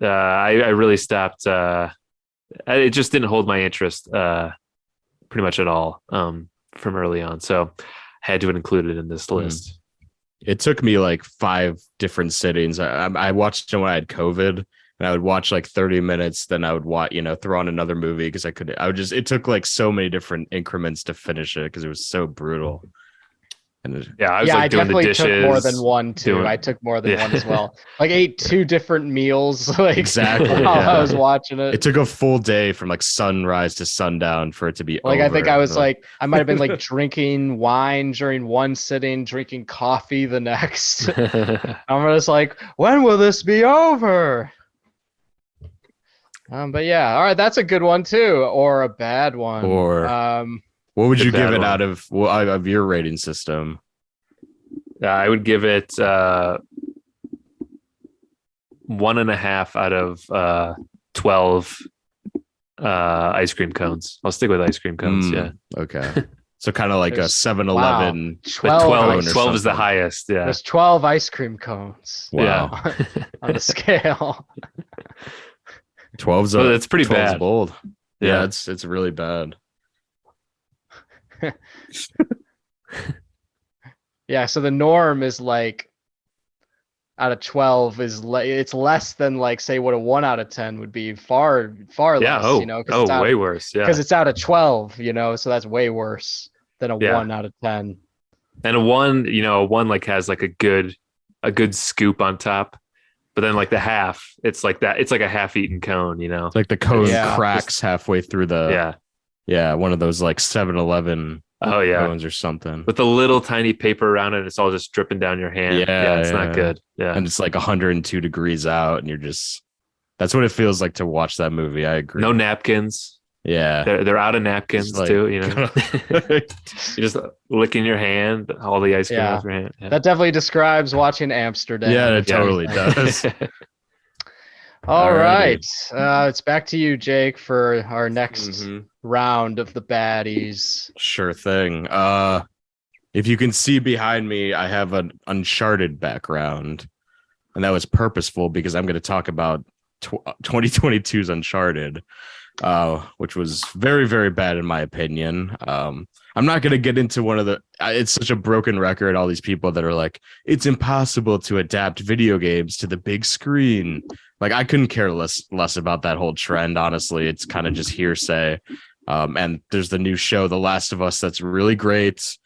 really stopped. It just didn't hold my interest pretty much at all from early on. So I had to include it in this list. It took me like 5 different sittings. I watched it when I had COVID, and I would watch like 30 minutes. Then I would watch, throw on another movie because it took like so many different increments to finish it because it was so brutal. And I was I doing definitely the dishes, took more than one too. I took more than one as well. Like ate 2 different meals. Like exactly while I was watching it. It took a full day from like sunrise to sundown for it to be like over. I think I was like I might have been like drinking wine during one sitting, drinking coffee the next. I'm just like, when will this be over? But yeah, all right, that's a good one too, or a bad one. Or what would The you give bad it one. out of your rating system? I would give it 1.5 out of 12 ice cream cones. I'll stick with ice cream cones. Yeah. Okay. So kind of like a There's- 7-Eleven. But 12 12, cone or 12 is the something. highest. Yeah. There's 12 ice cream cones Wow. on the scale. 12's Well, a that's pretty 12's bad. bold. Yeah, Yeah. it's really bad. Yeah, so the norm is like out of 12 is it's less than like say what a 1 out of 10 would be, far Yeah. less, Oh, you know, because way worse. Yeah. it's out of 12, you know, so that's way worse than a Yeah. 1 out of 10. And a one like has like a good scoop on top, but then like the half, it's like that. It's like a half-eaten cone. It's like the cone Yeah. cracks halfway through the one of those like 7-Eleven Oh yeah. cones or something. With the little tiny paper around it, it's all just dripping down your hand. Yeah, It's yeah. not good. Yeah. And it's like 102 degrees out, and that's what it feels like to watch that movie. I agree. No napkins. Yeah. They're out of napkins Just, too. You're just licking your hand, all the ice cream Yeah. off your hand. Yeah. That definitely describes watching Amsterdam. Yeah, it totally does. All right. Alrighty. It's back to you, Jake, for our next Mhm. round of the baddies. Sure thing. If you can see behind me, I have an Uncharted background, and that was purposeful because I'm going to talk about 2022's Uncharted, which was very, very bad in my opinion. I'm not going to get into it's such a broken record. All these people that are like, it's impossible to adapt video games to the big screen. Like, I couldn't care less about that whole trend. Honestly, it's kind of just hearsay. And there's the new show, The Last of Us, that's really great.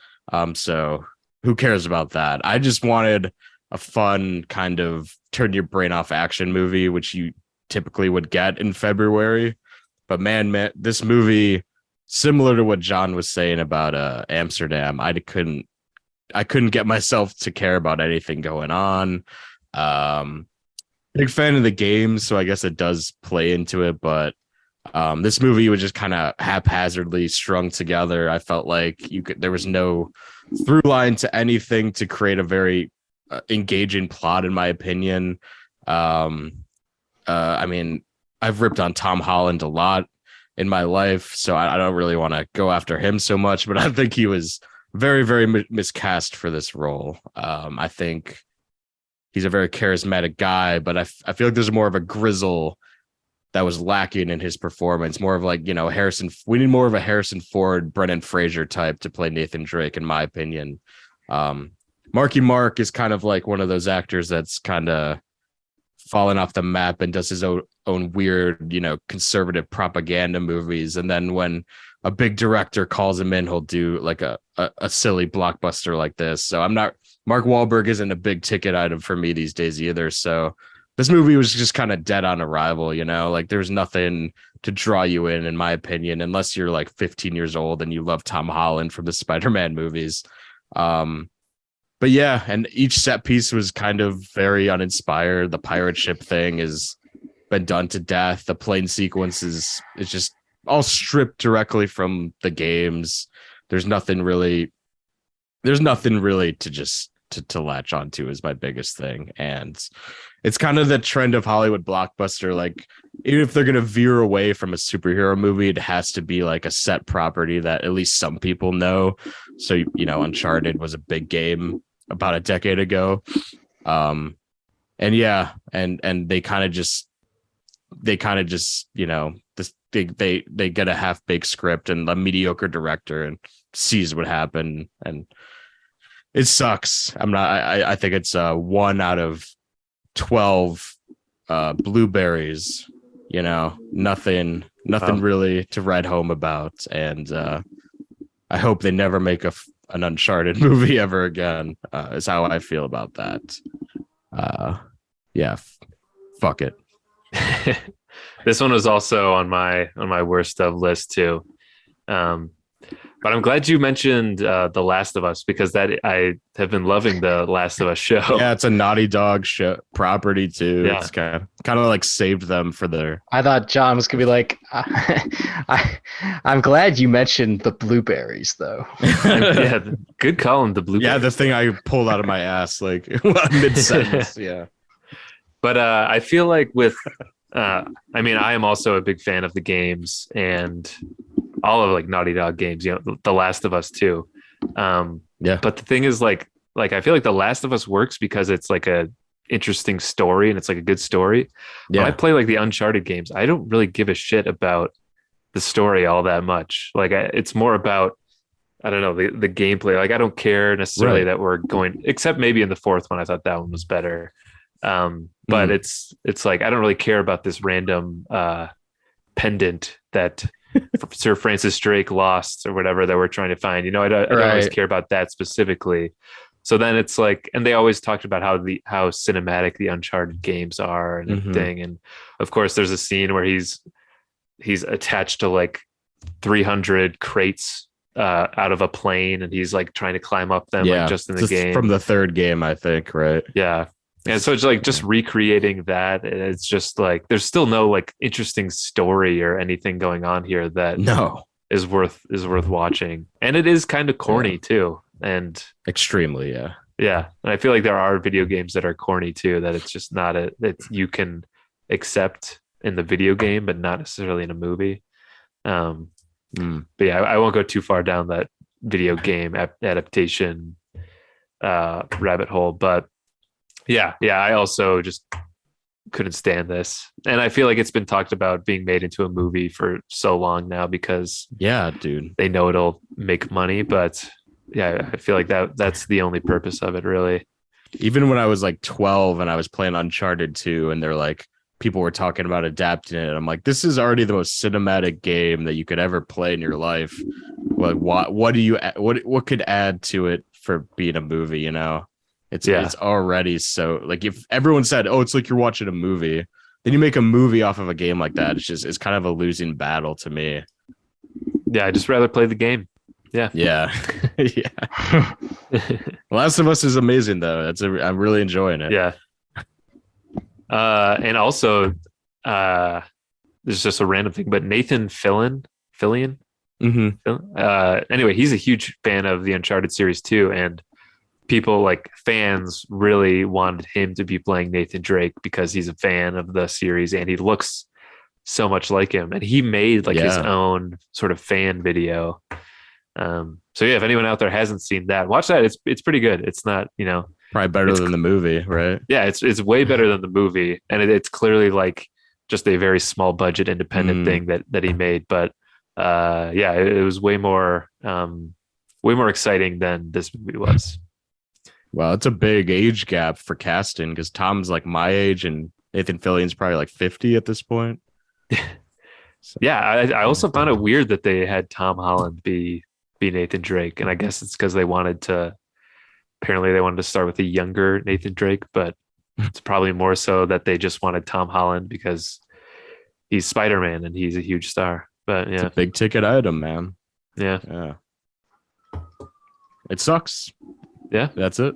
So who cares about that? I just wanted a fun kind of turn your brain off action movie, which you typically would get in February. But man, this movie, similar to what John was saying about Amsterdam, I couldn't get myself to care about anything going on. Big fan of the game, so I guess it does play into it, but this movie was just kind of haphazardly strung together. I felt like there was no through line to anything to create a very engaging plot, in my opinion. I mean, I've ripped on Tom Holland a lot in my life, so I don't really want to go after him so much, but I think he was very, very miscast for this role. I think he's a very charismatic guy, but I feel like there's more of a grizzle that was lacking in his performance. More of like, we need more of a Harrison Ford, Brendan Fraser type to play Nathan Drake, in my opinion. Marky Mark is kind of like one of those actors that's kind of fallen off the map and does his own weird, conservative propaganda movies. And then when a big director calls him in, he'll do like a silly blockbuster like this. So Mark Wahlberg isn't a big ticket item for me these days either. So this movie was just kind of dead on arrival, like there's nothing to draw you in my opinion, unless you're like 15 years old and you love Tom Holland from the Spider-Man movies. But yeah, and each set piece was kind of very uninspired. The pirate ship thing has been done to death. The plane sequence is just all stripped directly from the games. There's nothing really to latch onto is my biggest thing. And it's kind of the trend of Hollywood blockbuster. Like, even if they're going to veer away from a superhero movie, it has to be like a set property that at least some people know. So, Uncharted was a big game about a decade ago. And yeah, and they kind of just, they get a half-baked script and a mediocre director and sees what happened. And it sucks. I think it's 1 out of 12 blueberries, nothing really to write home about. And I hope they never make an Uncharted movie ever again, is how I feel about that. Yeah, fuck it. This one was also on my worst of list too. But I'm glad you mentioned The Last of Us because that I have been loving the Last of Us show. Yeah, it's a Naughty Dog show property too. Yeah. It's kind of like saved them for their. I thought John was gonna be like, I'm glad you mentioned the blueberries though. Yeah, good call on the blue. Yeah, the thing I pulled out of my ass like mid sentence. Yeah. But I feel like with, I mean, I am also a big fan of the games and all of like Naughty Dog games. You know, The Last of Us too. Yeah. But the thing is, like I feel like The Last of Us works because it's like a interesting story and it's like a good story. Yeah. When I play like the Uncharted games, I don't really give a shit about the story all that much. Like it's more about, I don't know, the gameplay. Like I don't care necessarily that we're going, except maybe in the fourth one, I thought that one was better. But it's like I don't really care about this random pendant that Sir Francis Drake lost or whatever that we're trying to find. You know, I don't always care about that specifically. So then it's like, and they always talked about how cinematic the Uncharted games are and everything. And of course, there's a scene where he's attached to like 300 crates out of a plane, and he's like trying to climb up them, like just in the game from the third game, I think, right? Yeah. And so it's like just recreating that. And it's just like there's still no like interesting story or anything going on here that is worth watching. And it is kind of corny too. And extremely, yeah. Yeah. And I feel like there are video games that are corny too, that it's just not that you can accept in the video game, but not necessarily in a movie. But yeah, I won't go too far down that video game adaptation rabbit hole, but yeah, I also just couldn't stand this. And I feel like it's been talked about being made into a movie for so long now because they know it'll make money, but yeah, I feel like that's the only purpose of it, really. Even when I was like 12 and I was playing Uncharted 2 and they're like, people were talking about adapting it, I'm like, this is already the most cinematic game that you could ever play in your life. Like, what could add to it for being a movie, you know? It's already so, like, if everyone said, oh, it's like you're watching a movie, then you make a movie off of a game like that. It's kind of a losing battle to me. Yeah, I'd just rather play the game. Yeah. Yeah. Last of Us is amazing though. I'm really enjoying it. Yeah. And also, this is just a random thing, but Nathan Fillion. Anyway, he's a huge fan of the Uncharted series too, and people like fans really wanted him to be playing Nathan Drake because he's a fan of the series and he looks so much like him. And he made like his own sort of fan video. So yeah, if anyone out there hasn't seen that, watch that. It's pretty good. It's not, you know, probably better than the movie, right? Yeah, it's way better than the movie, and it's clearly like just a very small budget independent thing that he made. But yeah, it was way more exciting than this movie was. Well, it's a big age gap for casting because Tom's like my age and Nathan Fillion's probably like 50 at this point. So. Yeah, I also found it weird that they had Tom Holland be Nathan Drake, and I guess it's because they wanted to start with a younger Nathan Drake, but it's probably more so that they just wanted Tom Holland because he's Spider-Man and he's a huge star. But yeah, it's a big ticket item, man. Yeah. It sucks. Yeah, that's it.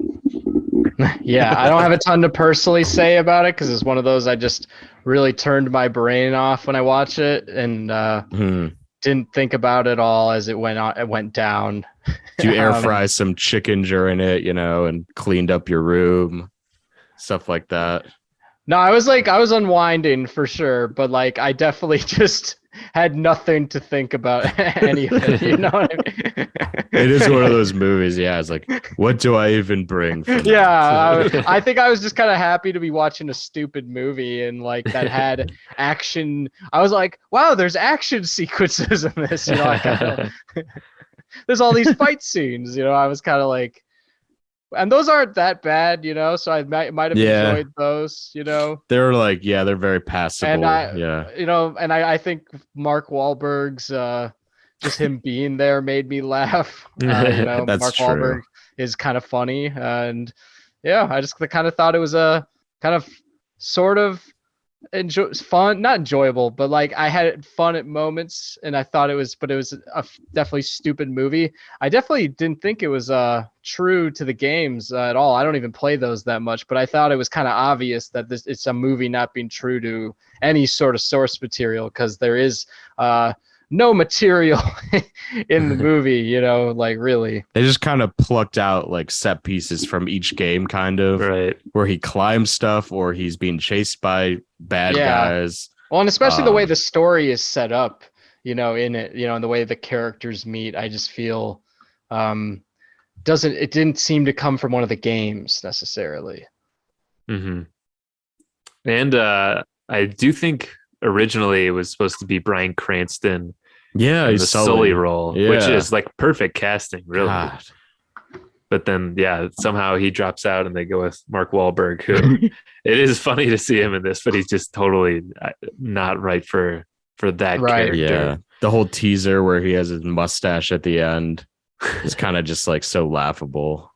Yeah, I don't have a ton to personally say about it because it's one of those I just really turned my brain off when I watch it and didn't think about it all as it went down. Do you air fry some chicken during it, you know, and cleaned up your room, stuff like that? No, I was unwinding for sure, but like I definitely just had nothing to think about any of it. You know what I mean? It is one of those movies. Yeah, it's like, what do I even bring? I think I was just kind of happy to be watching a stupid movie and like that had action. I was like, wow, there's action sequences in this. You know, there's all these fight scenes. You know, I was kind of like. And those aren't that bad, you know, so I might have enjoyed those, you know. They're like, they're very passable. And you know, and I think Mark Wahlberg's just him being there made me laugh. You know, That's Mark true. Wahlberg is kind of funny, and yeah, I just kind of thought it was a kind of sort of fun, not enjoyable, but like I had fun at moments, and I thought it was, but it was a definitely stupid movie. I definitely didn't think it was true to the games at all. I don't even play those that much, but I thought it was kind of obvious that it's a movie not being true to any sort of source material, because there is no material in the movie, like really. They just kind of plucked out like set pieces from each game, kind of, Right. where he climbs stuff or he's being chased by bad guys. Well, and especially the way the story is set up, in it, and the way the characters meet, I just feel it didn't seem to come from one of the games necessarily. Mm-hmm. And I do think originally it was supposed to be Bryan Cranston. Yeah, in he's the Sully role, which Yeah. is like perfect casting, really. God. But then, somehow he drops out and they go with Mark Wahlberg, who it is funny to see him in this, but he's just totally not right for that character. Yeah, the whole teaser where he has his mustache at the end is kind of just like so laughable.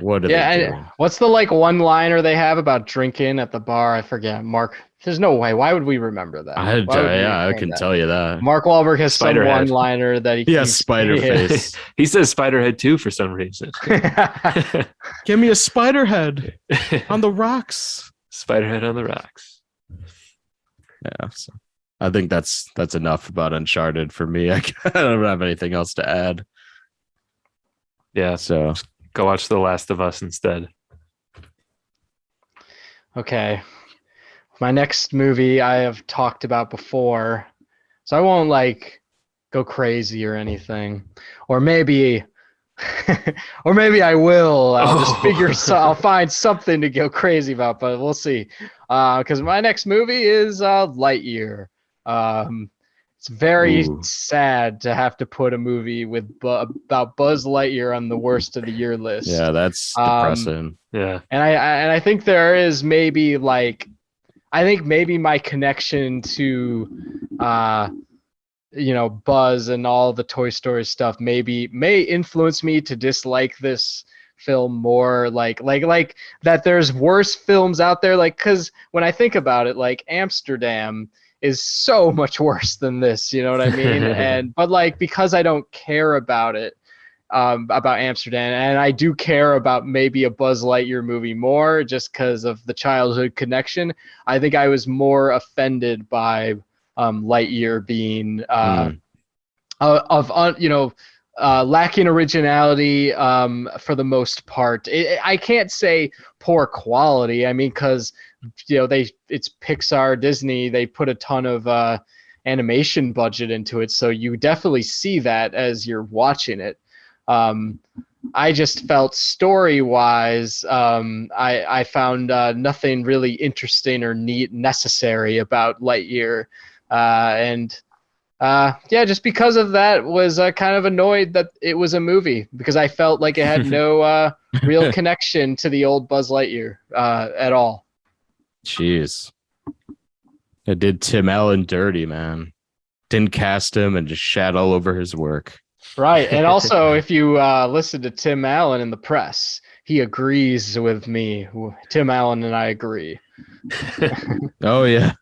What are they doing? What's the like one-liner they have about drinking at the bar? I forget. Mark, there's no way. Why would we remember that? I can tell you that. Mark Wahlberg has some Spiderhead. one-liner that he has spider face. He says Spiderhead too for some reason. Give me a spider head on the rocks. Spiderhead on the rocks. Yeah, so I think that's enough about Uncharted for me. I don't have anything else to add. Yeah, so go watch The Last of Us instead. Okay. My next movie I have talked about before, so I won't like go crazy or anything. Or maybe I will. I'll just I'll find something to go crazy about, but we'll see. Because my next movie is Lightyear. It's very sad to have to put a movie with about Buzz Lightyear on the worst of the year list. Yeah, that's depressing. Yeah, and I think there is maybe like, I think maybe my connection to Buzz and all the Toy Story stuff may influence me to dislike this film more, like that there's worse films out there, like, because when I think about it, like Amsterdam is so much worse than this, you know what I mean? But like, because I don't care about it, about Amsterdam, and I do care about maybe a Buzz Lightyear movie more just because of the childhood connection, I think I was more offended by Lightyear being lacking originality for the most part. I can't say poor quality. I mean, because it's Pixar, Disney. They put a ton of animation budget into it, so you definitely see that as you're watching it. I just felt story-wise, I found nothing really interesting or necessary about Lightyear, just because of that, was kind of annoyed that it was a movie, because I felt like it had no real connection to the old Buzz Lightyear at all. Jeez. It did Tim Allen dirty, man. Didn't cast him and just shat all over his work. Right. And also, if you listen to Tim Allen in the press, he agrees with me. Tim Allen and I agree. Oh, yeah.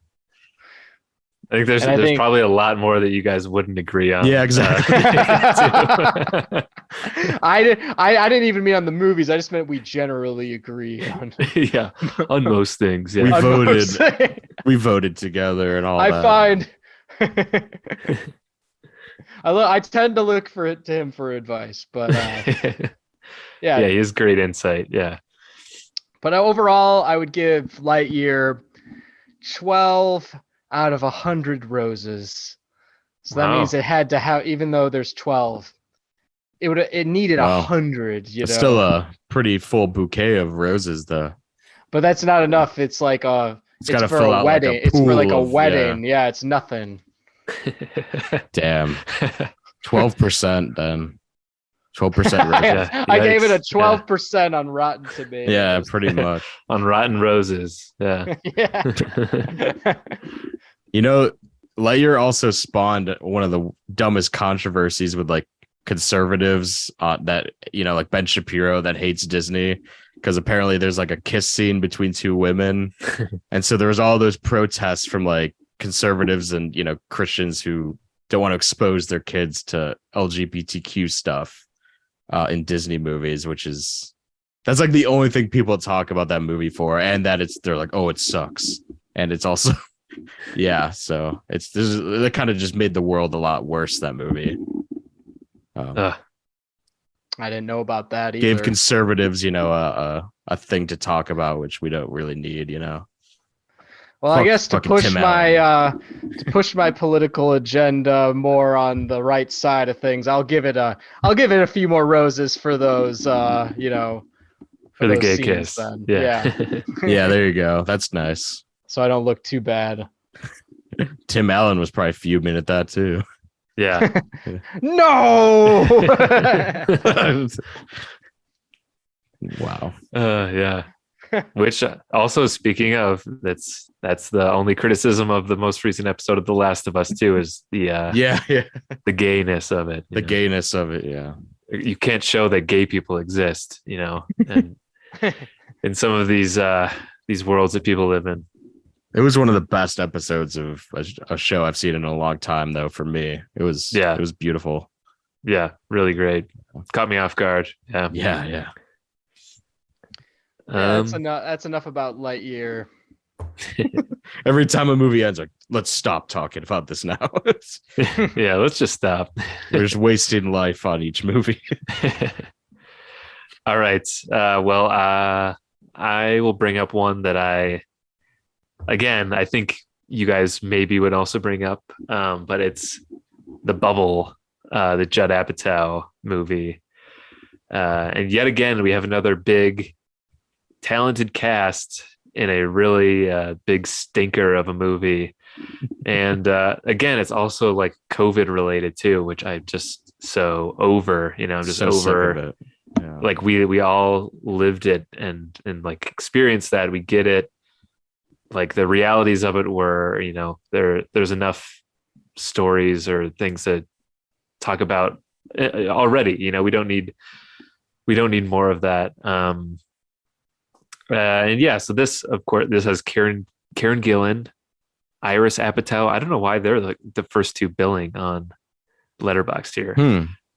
I think there's probably a lot more that you guys wouldn't agree on. Yeah, exactly. I didn't even mean on the movies. I just meant we generally agree on. Yeah, on most things. Yeah. We voted together and all that. I tend to look to him for advice, but yeah, he has great insight. Yeah. But overall, I would give Lightyear 12 out of 100 roses. So that means it had to have, even though there's 12, it needed 100. It's still a pretty full bouquet of roses, though. But that's not enough. It's like it's got to for fill a out wedding. like a It's for like a pool of- wedding. Yeah, it's nothing. Damn. 12% then. 12% I gave it a 12% on Rotten Tomatoes. Yeah, pretty much. On Rotten Roses. Yeah. Yeah. Lightyear also spawned one of the dumbest controversies with like conservatives that like Ben Shapiro that hates Disney, because apparently there's like a kiss scene between two women. And so there was all those protests from like conservatives and, Christians who don't want to expose their kids to LGBTQ stuff in Disney movies, that's like the only thing people talk about that movie for. And that they're like, oh, it sucks. And it's also, yeah. So it kind of just made the world a lot worse, that movie. I didn't know about that either. Gave conservatives, a thing to talk about, which we don't really need, Well, I guess to push my political agenda more on the right side of things, I'll give it a few more roses for those, for the gay kiss. Then. Yeah. Yeah, there you go. That's nice. So I don't look too bad. Tim Allen was probably fuming at that too. Yeah. No. Wow. Yeah. Which also, speaking of, that's the only criticism of the most recent episode of The Last of Us too, is the the gayness of it. The gayness of it, yeah. You can't show that gay people exist, and in some of these worlds that people live in. It was one of the best episodes of a show I've seen in a long time, though. For me, it was beautiful. Yeah, really great. Caught me off guard. Yeah. Yeah. That's enough about Lightyear. Every time a movie ends, like, let's stop talking about this now. Yeah, let's just stop. We're just wasting life on each movie. All right. I will bring up one that I think you guys maybe would also bring up, but it's The Bubble, the Judd Apatow movie. And yet again, we have another big, talented cast in a really big stinker of a movie. And again, it's also like COVID related too, which I'm just so over, I'm just so over it. Yeah. Like we all lived it and like experienced that. We get it. Like the realities of it were, there's enough stories or things to talk about already. We don't need more of that. And yeah, so this, of course, this has Karen Gillan, Iris Apatow. I don't know why they're like the first two billing on Letterboxd here.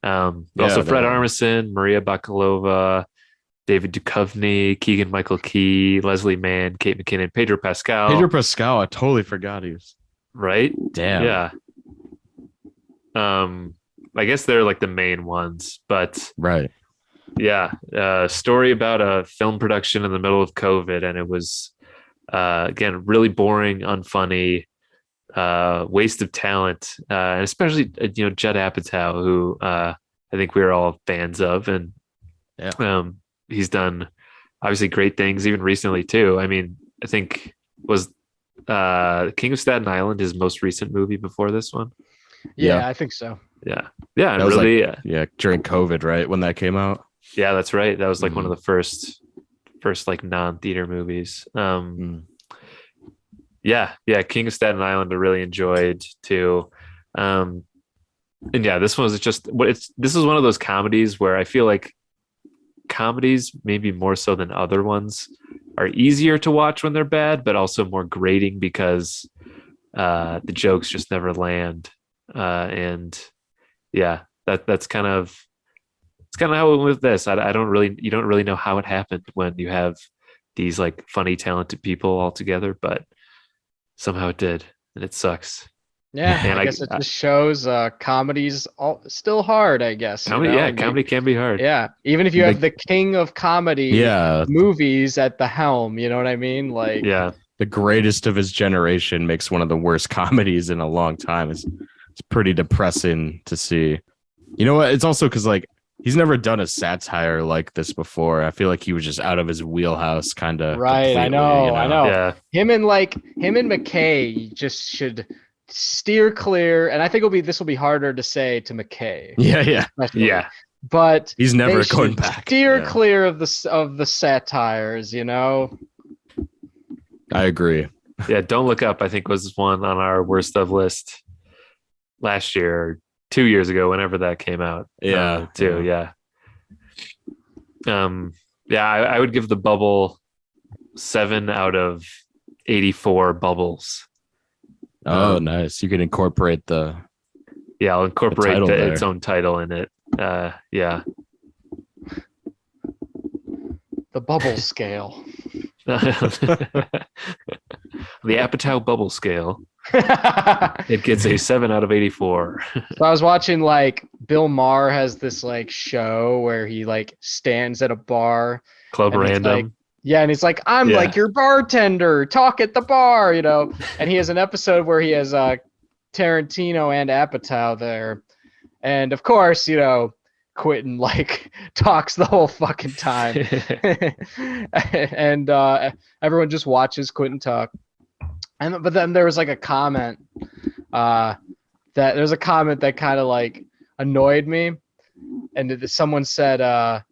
Also Fred Armisen, Maria Bakalova, David Duchovny, Keegan-Michael Key, Leslie Mann, Kate McKinnon, Pedro Pascal. I totally forgot he was. Right? Damn. Yeah. I guess they're like the main ones, but right. Yeah. Story about a film production in the middle of COVID, and it was again really boring, unfunny, waste of talent, and especially Judd Apatow, who I think we're all fans of, and he's done obviously great things even recently too. I mean, I think was King of Staten Island his most recent movie before this one? Yeah, I think so. Yeah, that was really, during COVID, right, when that came out. Yeah, that's right. That was like one of the first like non-theater movies. Yeah, King of Staten Island I really enjoyed too. And yeah, this one was just this is one of those comedies where I feel like comedies, maybe more so than other ones, are easier to watch when they're bad, but also more grating because the jokes just never land. And yeah, that's kind of how it went with this. You don't really know how it happened when you have these like funny, talented people all together, but somehow it did, and it sucks. Yeah, and I guess it just shows comedy's still hard, I guess. Comedy can be hard. Yeah, even if you have the king of comedy movies at the helm, you know what I mean? Like, yeah, the greatest of his generation makes one of the worst comedies in a long time. It's pretty depressing to see. You know what? It's also because like he's never done a satire like this before. I feel like he was just out of his wheelhouse, kind of. Right, I know. Yeah. Him and McKay just should steer clear, and I think this will be harder to say to McKay. Yeah. But he's never going back. Steer clear of the satires, I agree. Yeah, Don't Look Up, I think, was one on our worst of list last year, or 2 years ago, whenever that came out. Yeah. Yeah, I would give the bubble 7 out of 84 bubbles. Oh, nice. You can incorporate the Yeah, I'll incorporate title there. its own title in it. Yeah. The bubble scale. The Apatow bubble scale. It gets a 7 out of 84. So I was watching like Bill Maher has this like show where he like stands at a bar. Club And he's Random. like, yeah, and he's like, I'm Yeah. like your bartender, talk at the bar, you know. And he has an episode where he has Tarantino and Apatow there. And of course, you know, Quentin like talks the whole fucking time. And everyone just watches Quentin talk. But then there was like a comment that kind of like annoyed me, and someone said,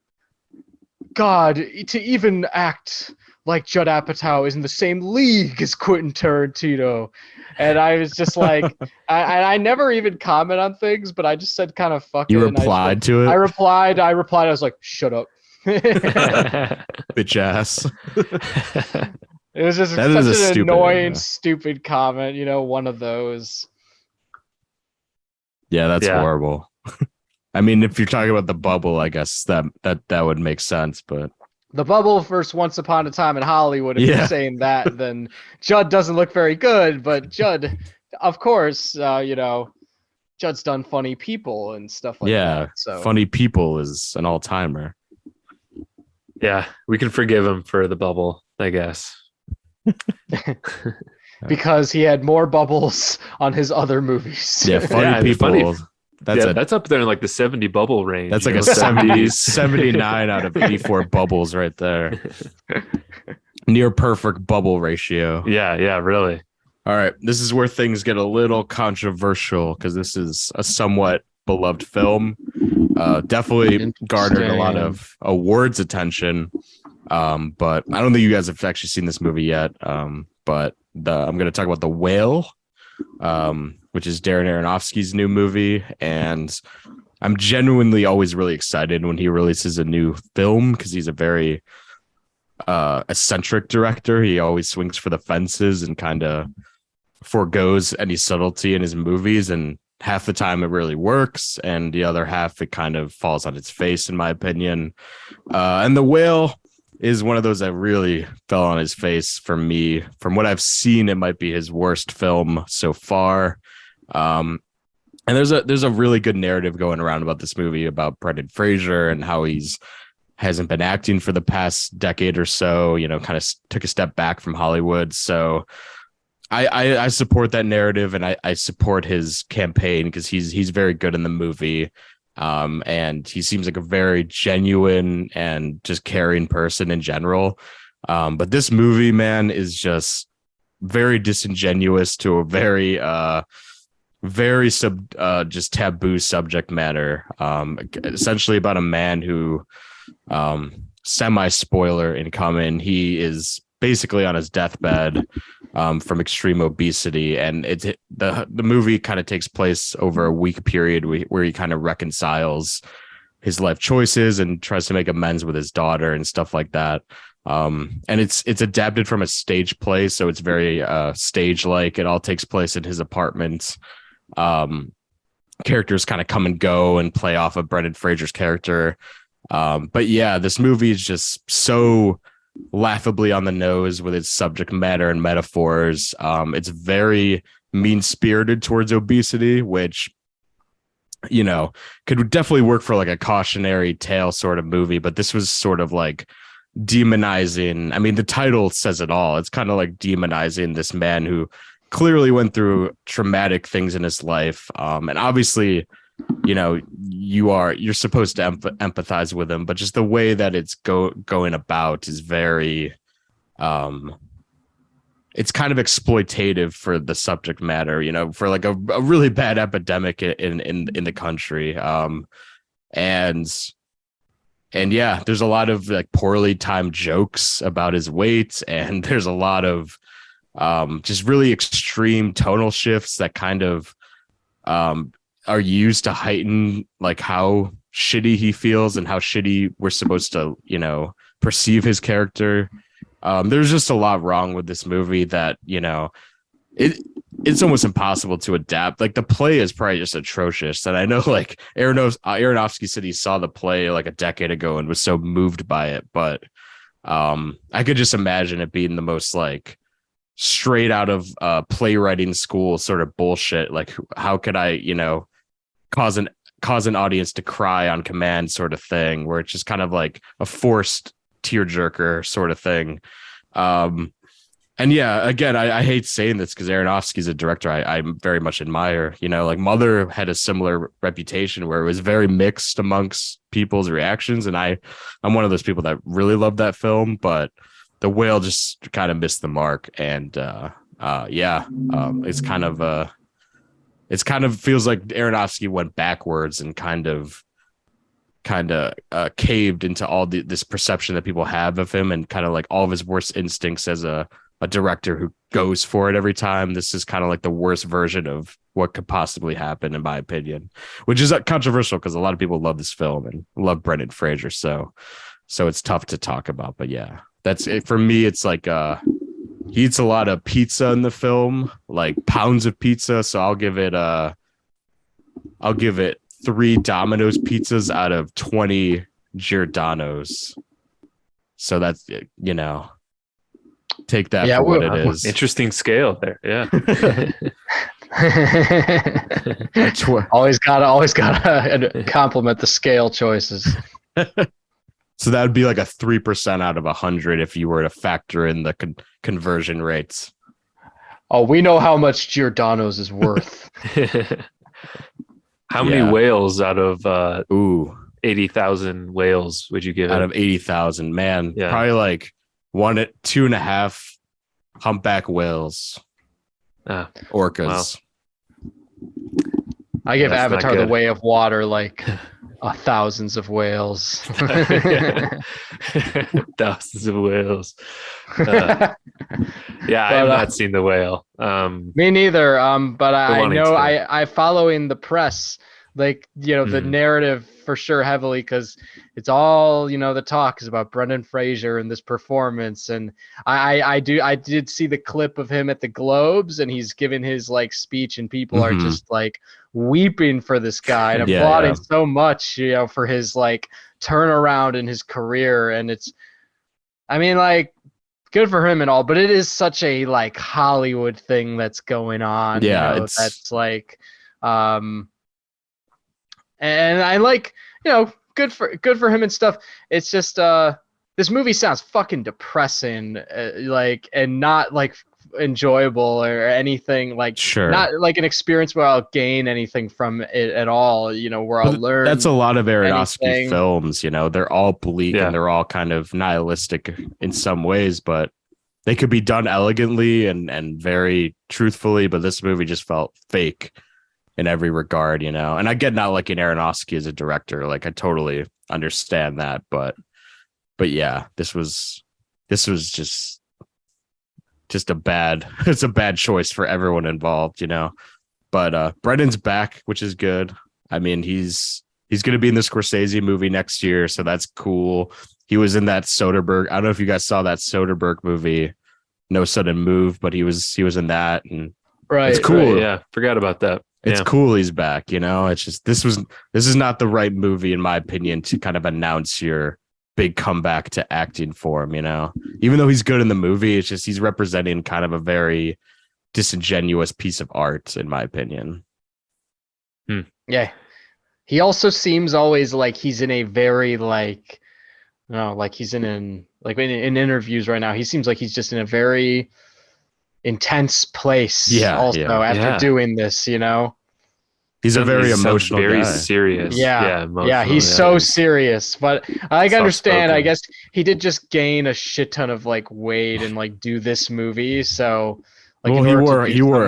God, to even act like Judd Apatow is in the same league as Quentin Tarantino. And I was just like, I never even comment on things, but I just said kind of fuck it. You replied to it? I replied. I was like, shut up. Bitch ass. It was just That is a such an stupid, annoying, stupid comment, you know, one of those. Yeah, that's Yeah. horrible. I mean, if you're talking about the bubble, I guess that would make sense, but The bubble versus Once Upon a Time in Hollywood, if Yeah. you're saying that, then Judd doesn't look very good, but Judd, of course, you know, Judd's done Funny People and stuff like yeah, that. So Funny People is an all-timer. Yeah, we can forgive him for the bubble, I guess. because he had more bubbles on his other movies. Yeah, Funny Yeah, People. Funny- That's That's up there in like the 70 bubble range. that's you like a know, 70, 79 out of 84 bubbles right there. Near perfect bubble ratio. Yeah, really. All right, this is where things get a little controversial because this is a somewhat beloved film. Definitely garnered a lot of awards attention. But I don't think you guys have actually seen this movie yet. But I'm going to talk about The Whale, which is Darren Aronofsky's new movie, and I'm genuinely always really excited when he releases a new film because he's a very eccentric director. He always swings for the fences and kind of forgoes any subtlety in his movies, and half the time it really works, and the other half it kind of falls on its face, in my opinion. And The Whale is one of those that really fell on his face for me. From what I've seen, it might be his worst film so far. And there's a really good narrative going around about this movie about Brendan Fraser and how hasn't been acting for the past decade or so, you know, kind of took a step back from Hollywood. So I support that narrative, and I support his campaign because he's very good in the movie. And he seems like a very genuine and just caring person in general. But this movie, man, is just very disingenuous to a very just taboo subject matter. Essentially about a man who, semi-spoiler incoming, he is basically on his deathbed from extreme obesity, and the movie kind of takes place over a week period where he kind of reconciles his life choices and tries to make amends with his daughter and stuff like that. And it's adapted from a stage play, so it's very stage like. It all takes place in his apartment. Characters kind of come and go and play off of Brendan Fraser's character. But yeah, this movie is just so laughably on the nose with its subject matter and metaphors. It's very mean-spirited towards obesity, which, you know, could definitely work for like a cautionary tale sort of movie, but this was sort of like demonizing. I mean, the title says it all. It's kind of like demonizing this man who clearly went through traumatic things in his life. And obviously, you know, you're supposed to empathize with him, but just the way that it's going about is very, it's kind of exploitative for the subject matter, you know, for like a really bad epidemic in the country. And yeah, there's a lot of like poorly timed jokes about his weight, and there's a lot of just really extreme tonal shifts that kind of are used to heighten like how shitty he feels and how shitty we're supposed to, you know, perceive his character. There's just a lot wrong with this movie that, it's almost impossible to adapt. Like the play is probably just atrocious. And I know like Aronofsky said he saw the play like a decade ago and was so moved by it. But I could just imagine it being the most like straight out of playwriting school sort of bullshit. Like how could I, cause an audience to cry on command sort of thing, where it's just kind of like a forced tearjerker sort of thing. And yeah, again, I hate saying this because Aronofsky's a director I very much admire. Like Mother had a similar reputation where it was very mixed amongst people's reactions, and I'm one of those people that really loved that film, but The Whale just kind of missed the mark. And it's kind of feels like Aronofsky went backwards and kind of caved into all this perception that people have of him, and kind of like all of his worst instincts as a director who goes for it every time. This is kind of like the worst version of what could possibly happen, in my opinion, which is controversial because a lot of people love this film and love Brendan Fraser. So it's tough to talk about, but yeah, that's it for me. It's like, he eats a lot of pizza in the film, like pounds of pizza. So I'll give it 3 Domino's pizzas out of 20 Giordano's. So that's, take that for what it is. Interesting scale there. Yeah. always gotta compliment the scale choices. So that would be like a 3% out of 100 if you were to factor in the conversion rates. Oh, we know how much Giordano's is worth. How many whales out of 80,000 whales would you give it? Out of 80,000, man, probably like 2.5 humpback whales, orcas. Wow. I give Avatar: The Way of Water like thousands of whales. Thousands of whales. I have not seen The Whale. Me neither. But I know I follow in the press, like, the narrative for sure heavily, because it's all, the talk is about Brendan Fraser and this performance. And I did see the clip of him at the Globes, and he's giving his like speech, and people are just like weeping for this guy and applauding so much, for his like turnaround in his career. And like, good for him and all, but it is such a like Hollywood thing that's going on. That's like, and I like, good for him and stuff. It's just this movie sounds fucking depressing, and not like enjoyable or anything, like not like an experience where I'll gain anything from it at all, where I'll learn. That's a lot of Aronofsky films, they're all bleak and they're all kind of nihilistic in some ways, but they could be done elegantly and very truthfully, but this movie just felt fake in every regard, and I get not liking Aronofsky as a director, like I totally understand that, but yeah, this was just a bad choice for everyone involved, but Brendan's back, which is good. I mean, he's going to be in the Scorsese movie next year, so that's cool. He was in that Soderbergh. I don't know if you guys saw that Soderbergh movie, No Sudden Move, but he was in that, and it's cool. Yeah, forgot about that. It's cool he's back, It's just this is not the right movie, in my opinion, to kind of announce your big comeback to acting for him, Even though he's good in the movie, it's just he's representing kind of a very disingenuous piece of art, in my opinion. Yeah. He also seems always like he's in a very he's in interviews right now. He seems like he's just in a very intense place. After doing this, he's a very emotional very guy. Serious. He's so serious, but I understand. I guess he did just gain a shit ton of like weight and like do this movie, so like he wore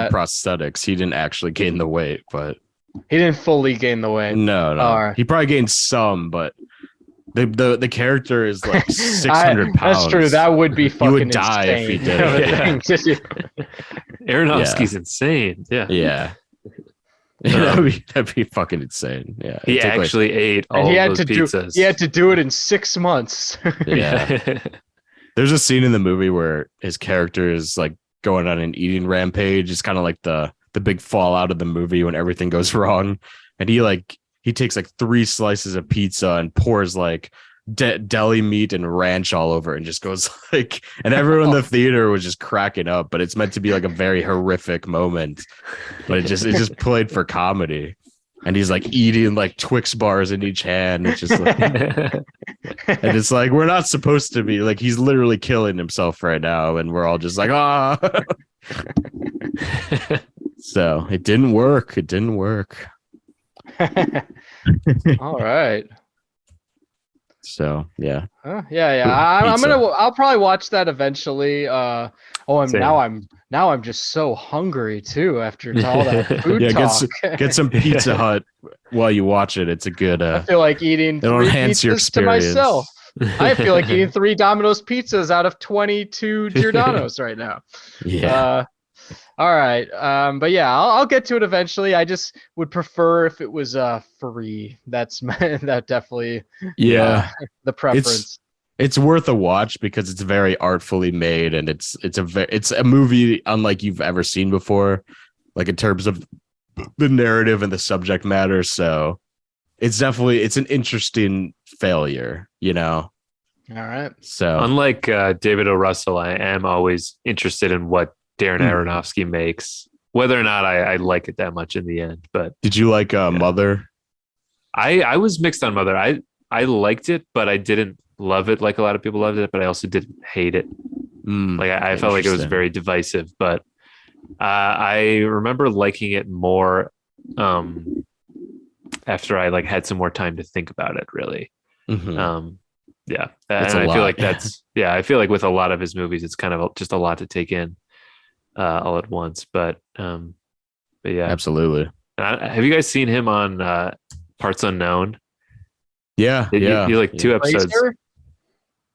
prosthetics. He didn't actually gain the weight, but he didn't fully gain the weight. No. He probably gained some, but the character is like 600 pounds. That's true. That would be fucking. You would die if he did it. Aronofsky's insane. Yeah. That'd be fucking insane. Yeah. He actually ate all those pizzas. He had to do it in 6 months. Yeah. There's a scene in the movie where his character is like going on an eating rampage. It's kind of like the big fallout of the movie when everything goes wrong. And he takes like 3 slices of pizza and pours like deli meat and ranch all over it and just goes like, and everyone in the theater was just cracking up, but it's meant to be like a very horrific moment, but it just played for comedy. And he's like eating like Twix bars in each hand. It's just like, and it's like, we're not supposed to be like, he's literally killing himself right now. And we're all just like, ah. So it didn't work. It didn't work. All right. So yeah. I'll probably watch that eventually. Now I'm just so hungry too after all that food talk. Get some Pizza Hut while you watch it. It's a good. I feel like eating 3 enhance your pizzas to experience. myself. I feel like eating 3 Domino's pizzas out of 22 Giordano's right now. Yeah. All right. But yeah, I'll get to it eventually. I just would prefer if it was free. That's that definitely. The preference. It's worth a watch because it's very artfully made, and it's a movie unlike you've ever seen before, like in terms of the narrative and the subject matter. So it's an interesting failure, All right. So unlike David O. Russell, I am always interested in what Darren Aronofsky makes, whether or not I like it that much in the end. But did you like Mother? I was mixed on Mother. I liked it, but I didn't love it like a lot of people loved it, but I also didn't hate it. Like I felt like it was very divisive, but I remember liking it more after I like had some more time to think about it, really. And I feel like I feel like with a lot of his movies, it's kind of just a lot to take in all at once. But yeah, absolutely. Have you guys seen him on Parts Unknown? Yeah, you like 2 episodes.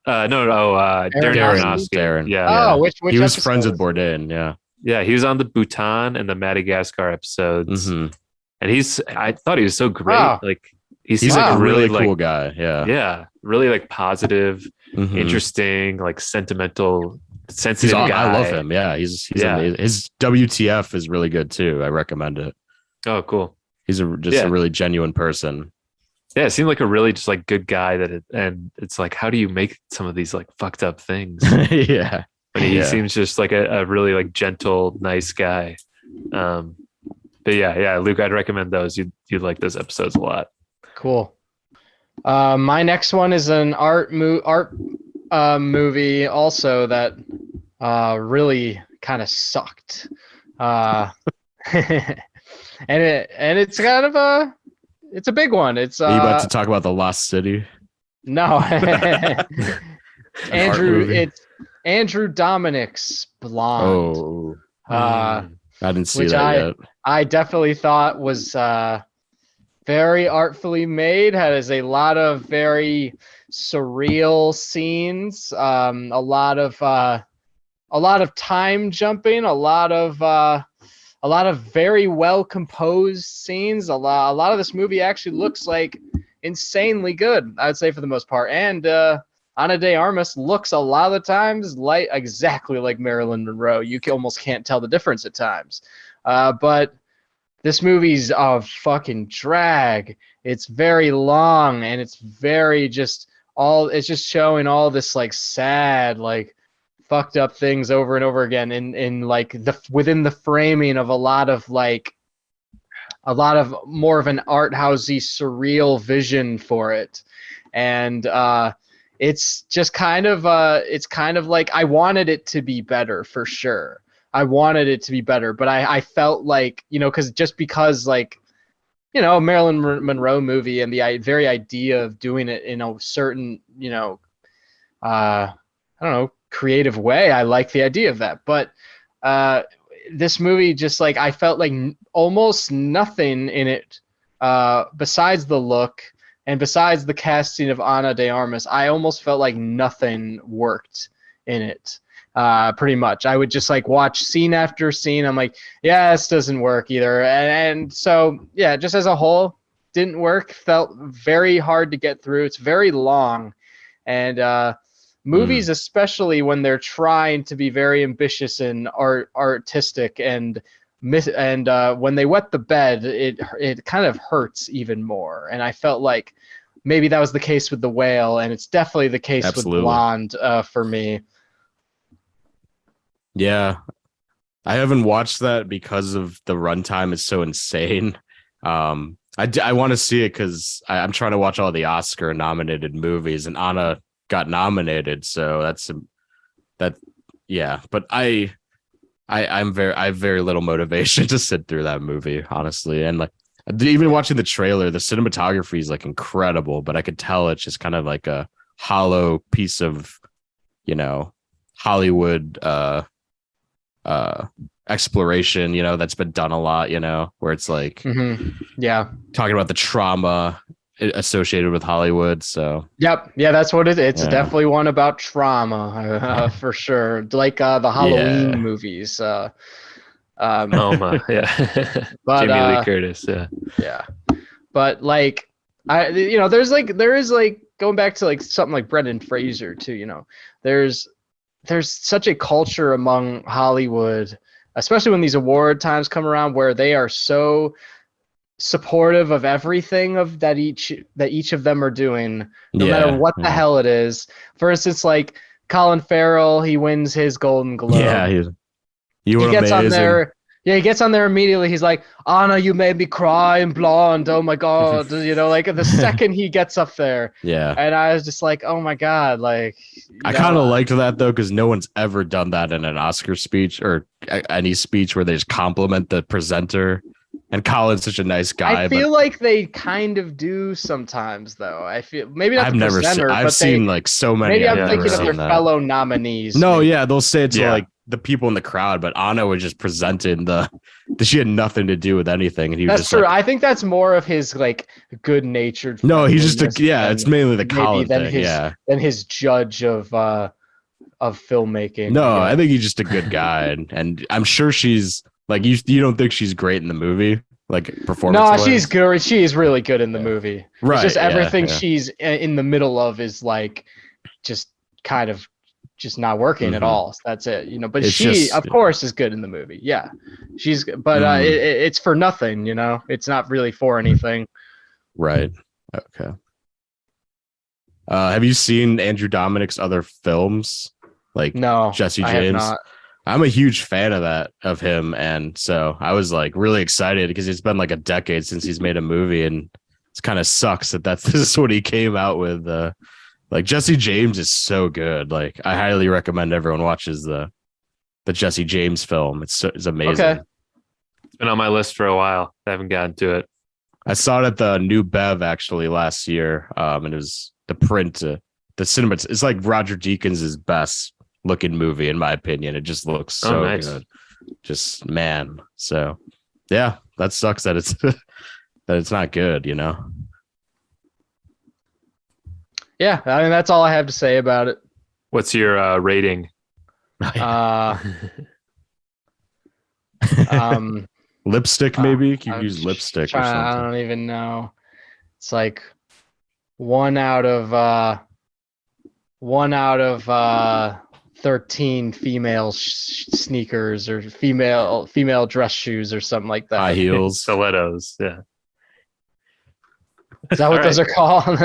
No, Darren Aronofsky. Darren. Yeah. Which he was friends with Bourdain. Yeah, he was on the Bhutan and the Madagascar episodes, and I thought he was so great. Wow. Like he's like a really cool guy. Yeah, really like positive, interesting, like sentimental, sensitive guy. I love him. Yeah, he's amazing. His WTF is really good too. I recommend it. Oh, cool. He's a really genuine person. Yeah, it seemed like a really just like good guy and it's like, how do you make some of these like fucked up things? Yeah. But he seems just like a really like gentle, nice guy. But yeah, Luke, I'd recommend those. You'd like those episodes a lot. Cool. My next one is an art movie also that really kind of sucked. And it's kind of it's a big one. It's Are you about to talk about The Lost City? No. It's Andrew Dominik's Blonde. Oh. I didn't see that yet. I definitely thought was very artfully made. Has a lot of very surreal scenes. A lot of time jumping. A lot of very well composed scenes. A lot of this movie actually looks like insanely good, I would say, for the most part. And Ana de Armas looks a lot of the times exactly like Marilyn Monroe. You almost can't tell the difference at times. But this movie's a fucking drag. It's very long, and it's very it's just showing all this like sad, like fucked up things over and over again in like within the framing of a lot of more of an art housey surreal vision for it. And it's just kind of like I wanted it to be better for sure. I wanted it to be better, but I felt like, because like, a Marilyn Monroe movie and the very idea of doing it in a certain, I don't know, creative way. I like the idea of that, but this movie just like I felt like almost nothing in it besides the look and besides the casting of Ana de Armas. I almost felt like nothing worked in it. pretty much. I would just like watch scene after scene. I'm like, yeah, this doesn't work either. And so, yeah, just as a whole, didn't work. Felt very hard to get through. It's very long. And movies, especially when they're trying to be very ambitious and artistic and when they wet the bed, it kind of hurts even more. And I felt like maybe that was the case with The Whale, and it's definitely the case with Blonde for me. Yeah, I haven't watched that because of the runtime is so insane. I want to see it because I'm trying to watch all the Oscar nominated movies, and Anna got nominated, so yeah. But I have very little motivation to sit through that movie, honestly. And like even watching the trailer, the cinematography is like incredible, but I could tell it's just kind of like a hollow piece of, Hollywood exploration, that's been done a lot, where it's like talking about the trauma associated with Hollywood. So yeah, that's what it is. It's definitely one about trauma for sure, like the Halloween movies. Oh my, yeah. But Jamie Lee Curtis, yeah, but like there is like going back to like something like Brendan Fraser too. There's such a culture among Hollywood, especially when these award times come around, where they are so supportive of everything that each of them are doing, no matter what the hell it is. For instance, like Colin Farrell, he wins his Golden Globe. Yeah, he gets on there. Yeah, he gets on there immediately. He's like, Anna, you made me cry in Blonde. Oh my God. Like the second he gets up there. Yeah. And I was just like, oh my God. Like, I kind of liked that though, because no one's ever done that in an Oscar speech or any speech where they just compliment the presenter. And Colin's such a nice guy. I feel like they kind of do sometimes, though. I feel maybe not the presenter, I've seen like so many. Maybe I'm thinking of their fellow nominees. No, yeah, they'll say it to like the people in the crowd, but Anna was just presenting she had nothing to do with anything, and he was that's true. I think that's more of his like good-natured. No, he's just it's mainly the Colin thing. Than his judge of filmmaking. No, I think he's just a good guy, and I'm sure she's. Like you don't think she's great in the movie, like performance? No, she's good. She is really good in the movie. Right. It's just everything she's in the middle of is like just kind of just not working at all. So that's it, But it's of course, is good in the movie. Yeah, but it's for nothing, It's not really for anything. Right. Okay. Have you seen Andrew Dominik's other films? Like no, Jesse James? I have not. I'm a huge fan of him, and so I was like really excited because it's been like a decade since he's made a movie, and it kind of sucks that this is what he came out with. Like Jesse James is so good. Like I highly recommend everyone watches the Jesse James film. It's amazing. Okay. It's been on my list for a while. I haven't gotten to it. I saw it at the New Bev actually last year, and it was the print. The cinema. It's like Roger Deakins' best looking movie in my opinion. It just looks so good. Just man. So yeah, that sucks that it's that it's not good, Yeah, I mean that's all I have to say about it. What's your rating? Lipstick maybe? You could use lipstick or something. I don't even know. It's like 1 out of 13 female sneakers or female dress shoes or something like that. High heels. Stilettos. Yeah. Is that what those are called?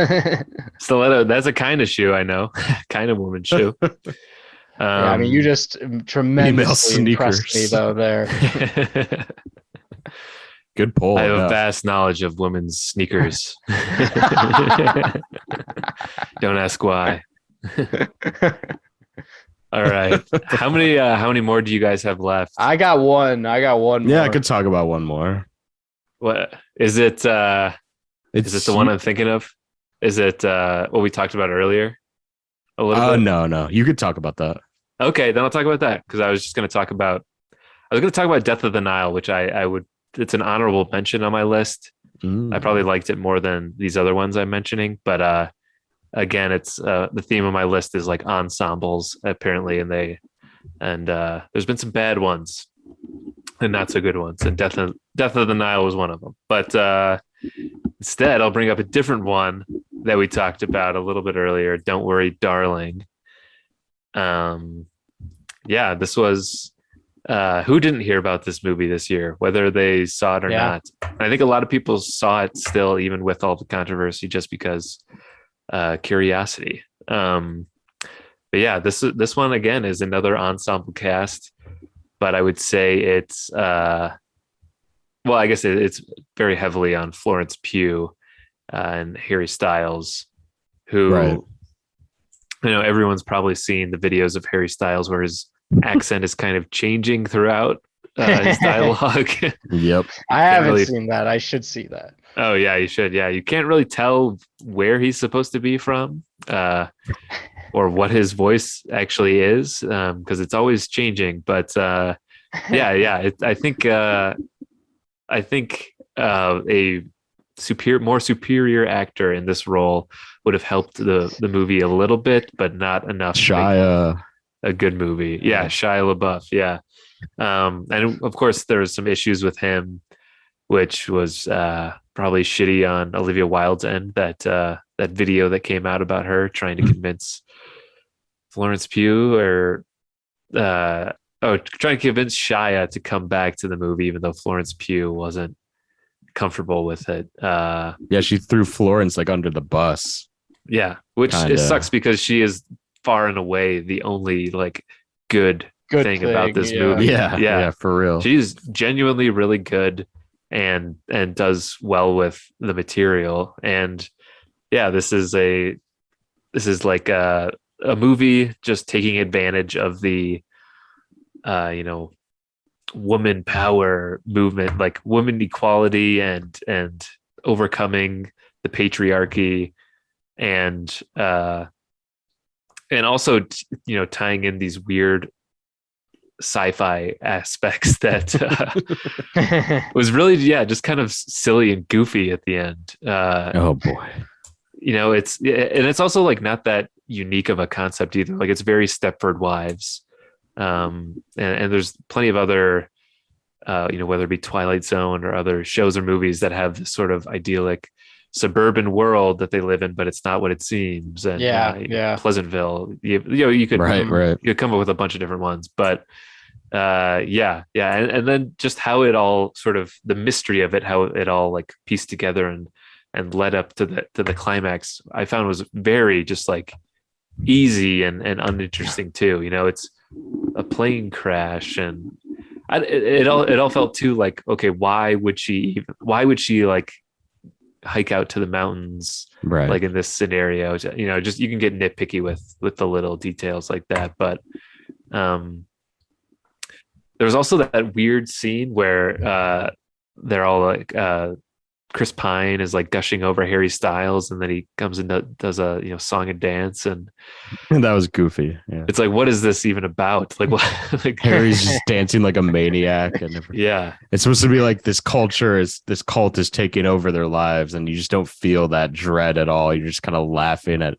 Stiletto. That's a kind of shoe I know. Kind of woman shoe. I mean, you just tremendously impressed me though there. Good pull. I have a vast knowledge of women's sneakers. Don't ask why. All right. How many more do you guys have left? I got one. Yeah, more. I could talk about one more. What is it? Is it the one I'm thinking of? Is it what we talked about earlier? A little bit? No. You could talk about that. Okay, then I'll talk about that because I was going to talk about Death of the Nile, which I would. It's an honorable mention on my list. I probably liked it more than these other ones I'm mentioning, but again, it's the theme of my list is like ensembles apparently, and they and there's been some bad ones and not so good ones, and Death of the Nile was one of them. But instead, I'll bring up a different one that we talked about a little bit earlier. Don't Worry, Darling. Yeah, this was who didn't hear about this movie this year, whether they saw it or not. I think a lot of people saw it still, even with all the controversy, just because curiosity. But yeah, this one again is another ensemble cast, but I would say it's well, I guess it's very heavily on Florence Pugh and Harry Styles, who Right. Everyone's probably seen the videos of Harry Styles where his accent is kind of changing throughout his dialogue. Yep. I haven't really seen that. I should see that. Oh yeah, you should. Yeah, you can't really tell where he's supposed to be from, or what his voice actually is, because it's always changing. But I think a more superior actor in this role would have helped the movie a little bit, but not enough. Shia. A good movie. Yeah, Shia LaBeouf. Yeah, and of course there's some issues with him, which was probably shitty on Olivia Wilde's end. That video that came out about her trying to convince Florence Pugh trying to convince Shia to come back to the movie, even though Florence Pugh wasn't comfortable with it. Yeah, she threw Florence like under the bus. Yeah, which it sucks because she is far and away the only like good thing about this movie. Yeah, for real. She's genuinely really good and does well with the material. And yeah, this is like a movie just taking advantage of the woman power movement, like women equality and overcoming the patriarchy, and also tying in these weird sci-fi aspects that was really just kind of silly and goofy at the end. Oh boy. It's also like not that unique of a concept either. Like it's very Stepford Wives. And there's plenty of other whether it be Twilight Zone or other shows or movies that have this sort of idyllic suburban world that they live in, but it's not what it seems. And Pleasantville, you could you could come up with a bunch of different ones, but and then just how it all sort of, the mystery of it, how it all like pieced together and led up to the climax, I found was very just like easy and uninteresting too. It's a plane crash, and it all felt too like, okay, why would she like hike out to the mountains, right? Like in this scenario, just you can get nitpicky with the little details like that. But there was also that weird scene where they're all like Chris Pine is like gushing over Harry Styles, and then he comes and does a song and dance, and that was goofy. Yeah. It's like, what is this even about? Like, what? Like Harry's just dancing like a maniac, and it's supposed to be like this cult is taking over their lives, and you just don't feel that dread at all. You're just kind of laughing at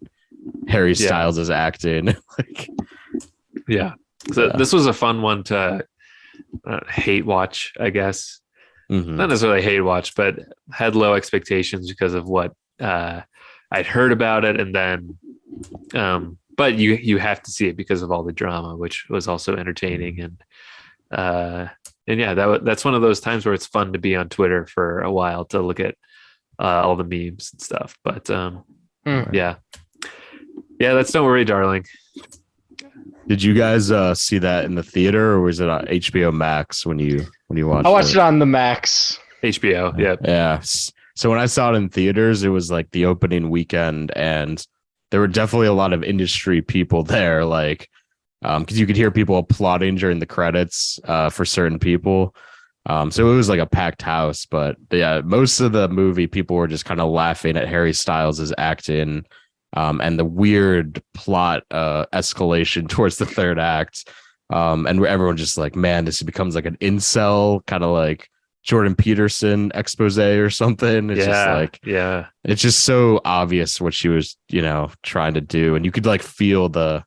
Harry Styles' acting. So this was a fun one to hate watch, I guess. Mm-hmm. Not necessarily hate watch, but had low expectations because of what I'd heard about it, and then but you have to see it because of all the drama, which was also entertaining. And that's one of those times where it's fun to be on Twitter for a while to look at all the memes and stuff. But that's Don't Worry, Darling. Did you guys see that in the theater, or was it on HBO Max when you watched it? I watched it on the Max. HBO, yeah. Yeah. So when I saw it in theaters, it was like the opening weekend, and there were definitely a lot of industry people there, like because you could hear people applauding during the credits for certain people. So it was like a packed house, but yeah, most of the movie people were just kind of laughing at Harry Styles' acting. And the weird plot escalation towards the third act. And where everyone just like, man, this becomes like an incel kind of like Jordan Peterson expose or something. It's just like, it's just so obvious what she was, trying to do. And you could like feel the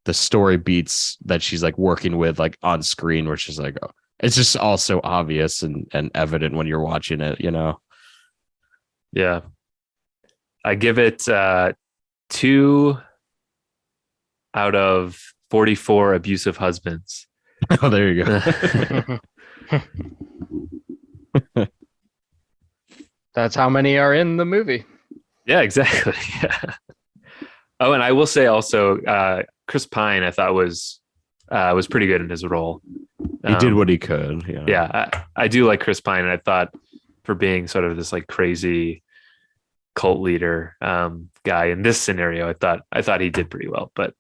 the story beats that she's like working with like on screen, where she's like, oh, it's just all so obvious and evident when you're watching it, you know? Yeah. I give it 2 out of 44 abusive husbands. Oh, there you go. That's how many are in the movie. Yeah, exactly. Yeah. Oh, and I will say also, Chris Pine, I thought was pretty good in his role. He did what he could. Yeah, I do like Chris Pine, and I thought for being sort of this like crazy cult leader guy in this scenario, I thought he did pretty well. But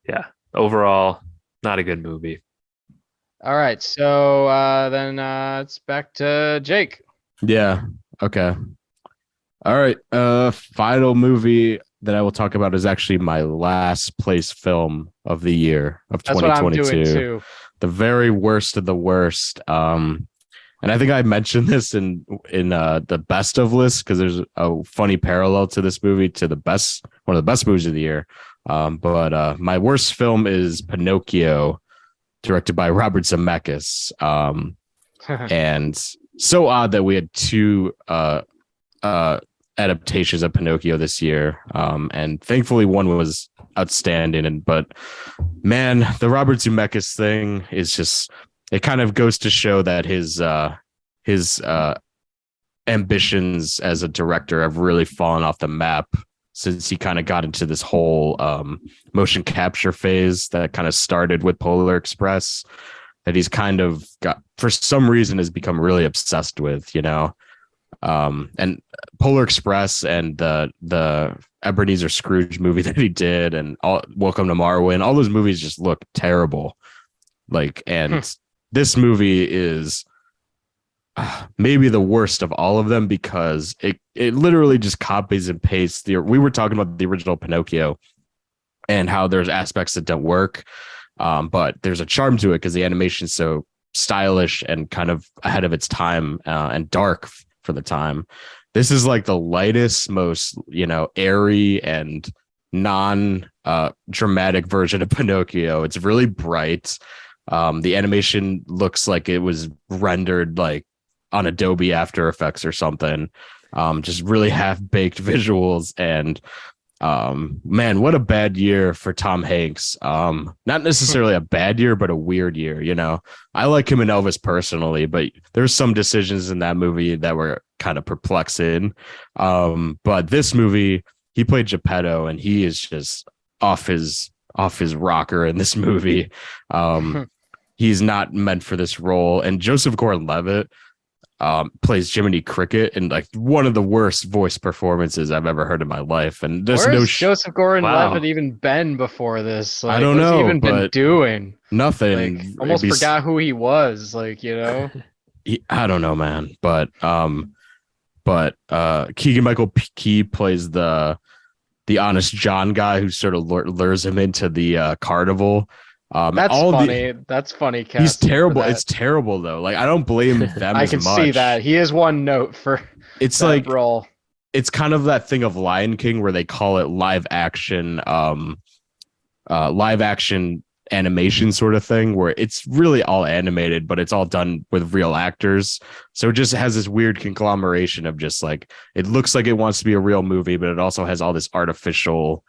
yeah, overall, not a good movie. All right, so then it's back to Jake. Yeah. Okay. All right. Final movie that I will talk about is actually my last place film of the year of That's what I'm 2022. doing too. The very worst of the worst. And I think I mentioned this in the best of list, because there's a funny parallel to this movie to one of the best movies of the year. But my worst film is Pinocchio, directed by Robert Zemeckis. And so odd that we had 2 adaptations of Pinocchio this year, and thankfully one was outstanding. But man, the Robert Zemeckis thing is just, it kind of goes to show that his ambitions as a director have really fallen off the map since he kind of got into this whole motion capture phase that kind of started with Polar Express, that he's kind of got, for some reason, has become really obsessed with, you know. And Polar Express and the Ebenezer Scrooge movie that he did, and Welcome to Marwin, all those movies just look terrible. Like, and this movie is maybe the worst of all of them, because it literally just copies and pastes we were talking about the original Pinocchio and how there's aspects that don't work, but there's a charm to it because the animation's so stylish and kind of ahead of its time, and dark for the time. This is like the lightest, most, you know, airy and non dramatic version of Pinocchio. It's really bright. The animation looks like it was rendered like on Adobe After Effects or something. Just really half-baked visuals. And man, what a bad year for Tom Hanks. Not necessarily a bad year, but a weird year, you know. I like him in Elvis personally, but there's some decisions in that movie that were kind of perplexing. But this movie, he played Geppetto, and he is just off his rocker in this movie. He's not meant for this role. And Joseph Gordon-Levitt plays Jiminy Cricket, and like one of the worst voice performances I've ever heard in my life. And there's Where's no Joseph Gordon-Levitt even been before this? Like, I don't know. What's he even been doing? Nothing. Like, almost forgot who he was. Like, you know. I don't know, man. But Keegan-Michael Key plays the Honest John guy who sort of lures him into the carnival. That's funny. That's funny. He's terrible. It's terrible though. Like, I don't blame them. I can see that he is one note for. It's that like role. It's kind of that thing of Lion King where they call it live action animation sort of thing, where it's really all animated, but it's all done with real actors. So it just has this weird conglomeration of just like, it looks like it wants to be a real movie, but it also has all this artificial,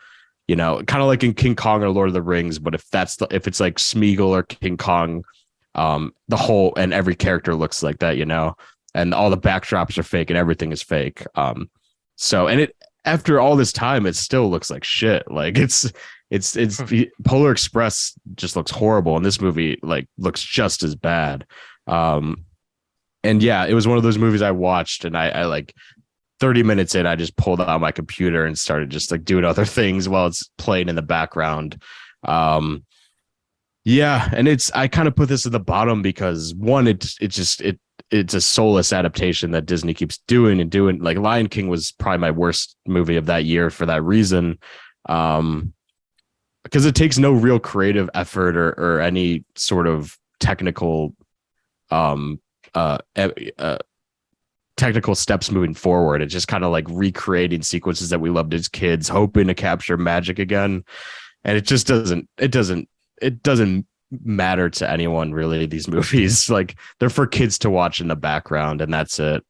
you know, kind of like in King Kong or Lord of the Rings. But if it's like Smeagol or King Kong, the whole and every character looks like that, you know, and all the backdrops are fake and everything is fake. So, and it, after all this time, it still looks like shit. Like it's Polar Express just looks horrible, and this movie like looks just as bad. And yeah, it was one of those movies I watched, and I like 30 minutes in, I just pulled out my computer and started just like doing other things while it's playing in the background. Yeah, and I kind of put this at the bottom because one, it's a soulless adaptation that Disney keeps doing. Like Lion King was probably my worst movie of that year for that reason. Because it takes no real creative effort or any sort of technical technical steps moving forward. It's just kind of like recreating sequences that we loved as kids, hoping to capture magic again. and it just doesn't matter to anyone really. These movies, like, they're for kids to watch in the background, and that's it.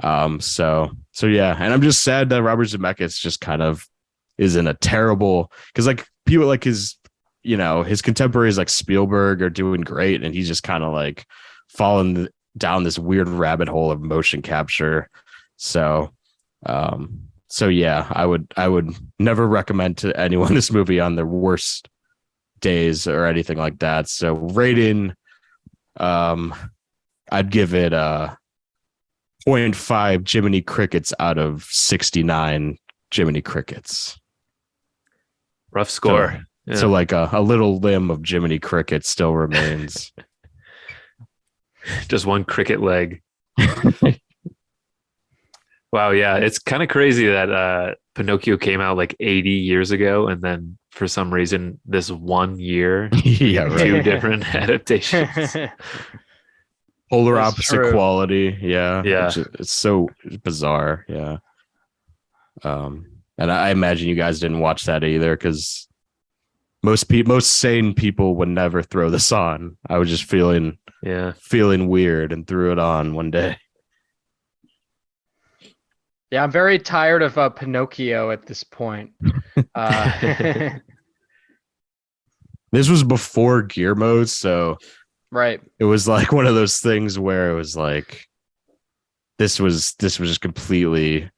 So yeah, and I'm just sad that Robert Zemeckis just kind of is in a terrible, because like people like his contemporaries like Spielberg are doing great, and he's just kind of like fallen down this weird rabbit hole of motion capture. So yeah, I would never recommend to anyone this movie on their worst days or anything like that. So rating, I'd give it 0.5 Jiminy Crickets out of 69 Jiminy Crickets. Rough score. So like a little limb of Jiminy Cricket still remains. Just one cricket leg. Wow, yeah, it's kind of crazy that Pinocchio came out like 80 years ago, and then for some reason this 1 year, Yeah, right. two different adaptations. Polar That's opposite true. quality. Yeah. Yeah. It's so bizarre. Yeah. And I imagine you guys didn't watch that either, because most sane people would never throw this on. I was just feeling weird and threw it on one day. Yeah, I'm very tired of Pinocchio at this point. This was before gear mode, so Right. it was like one of those things where it was like this was just completely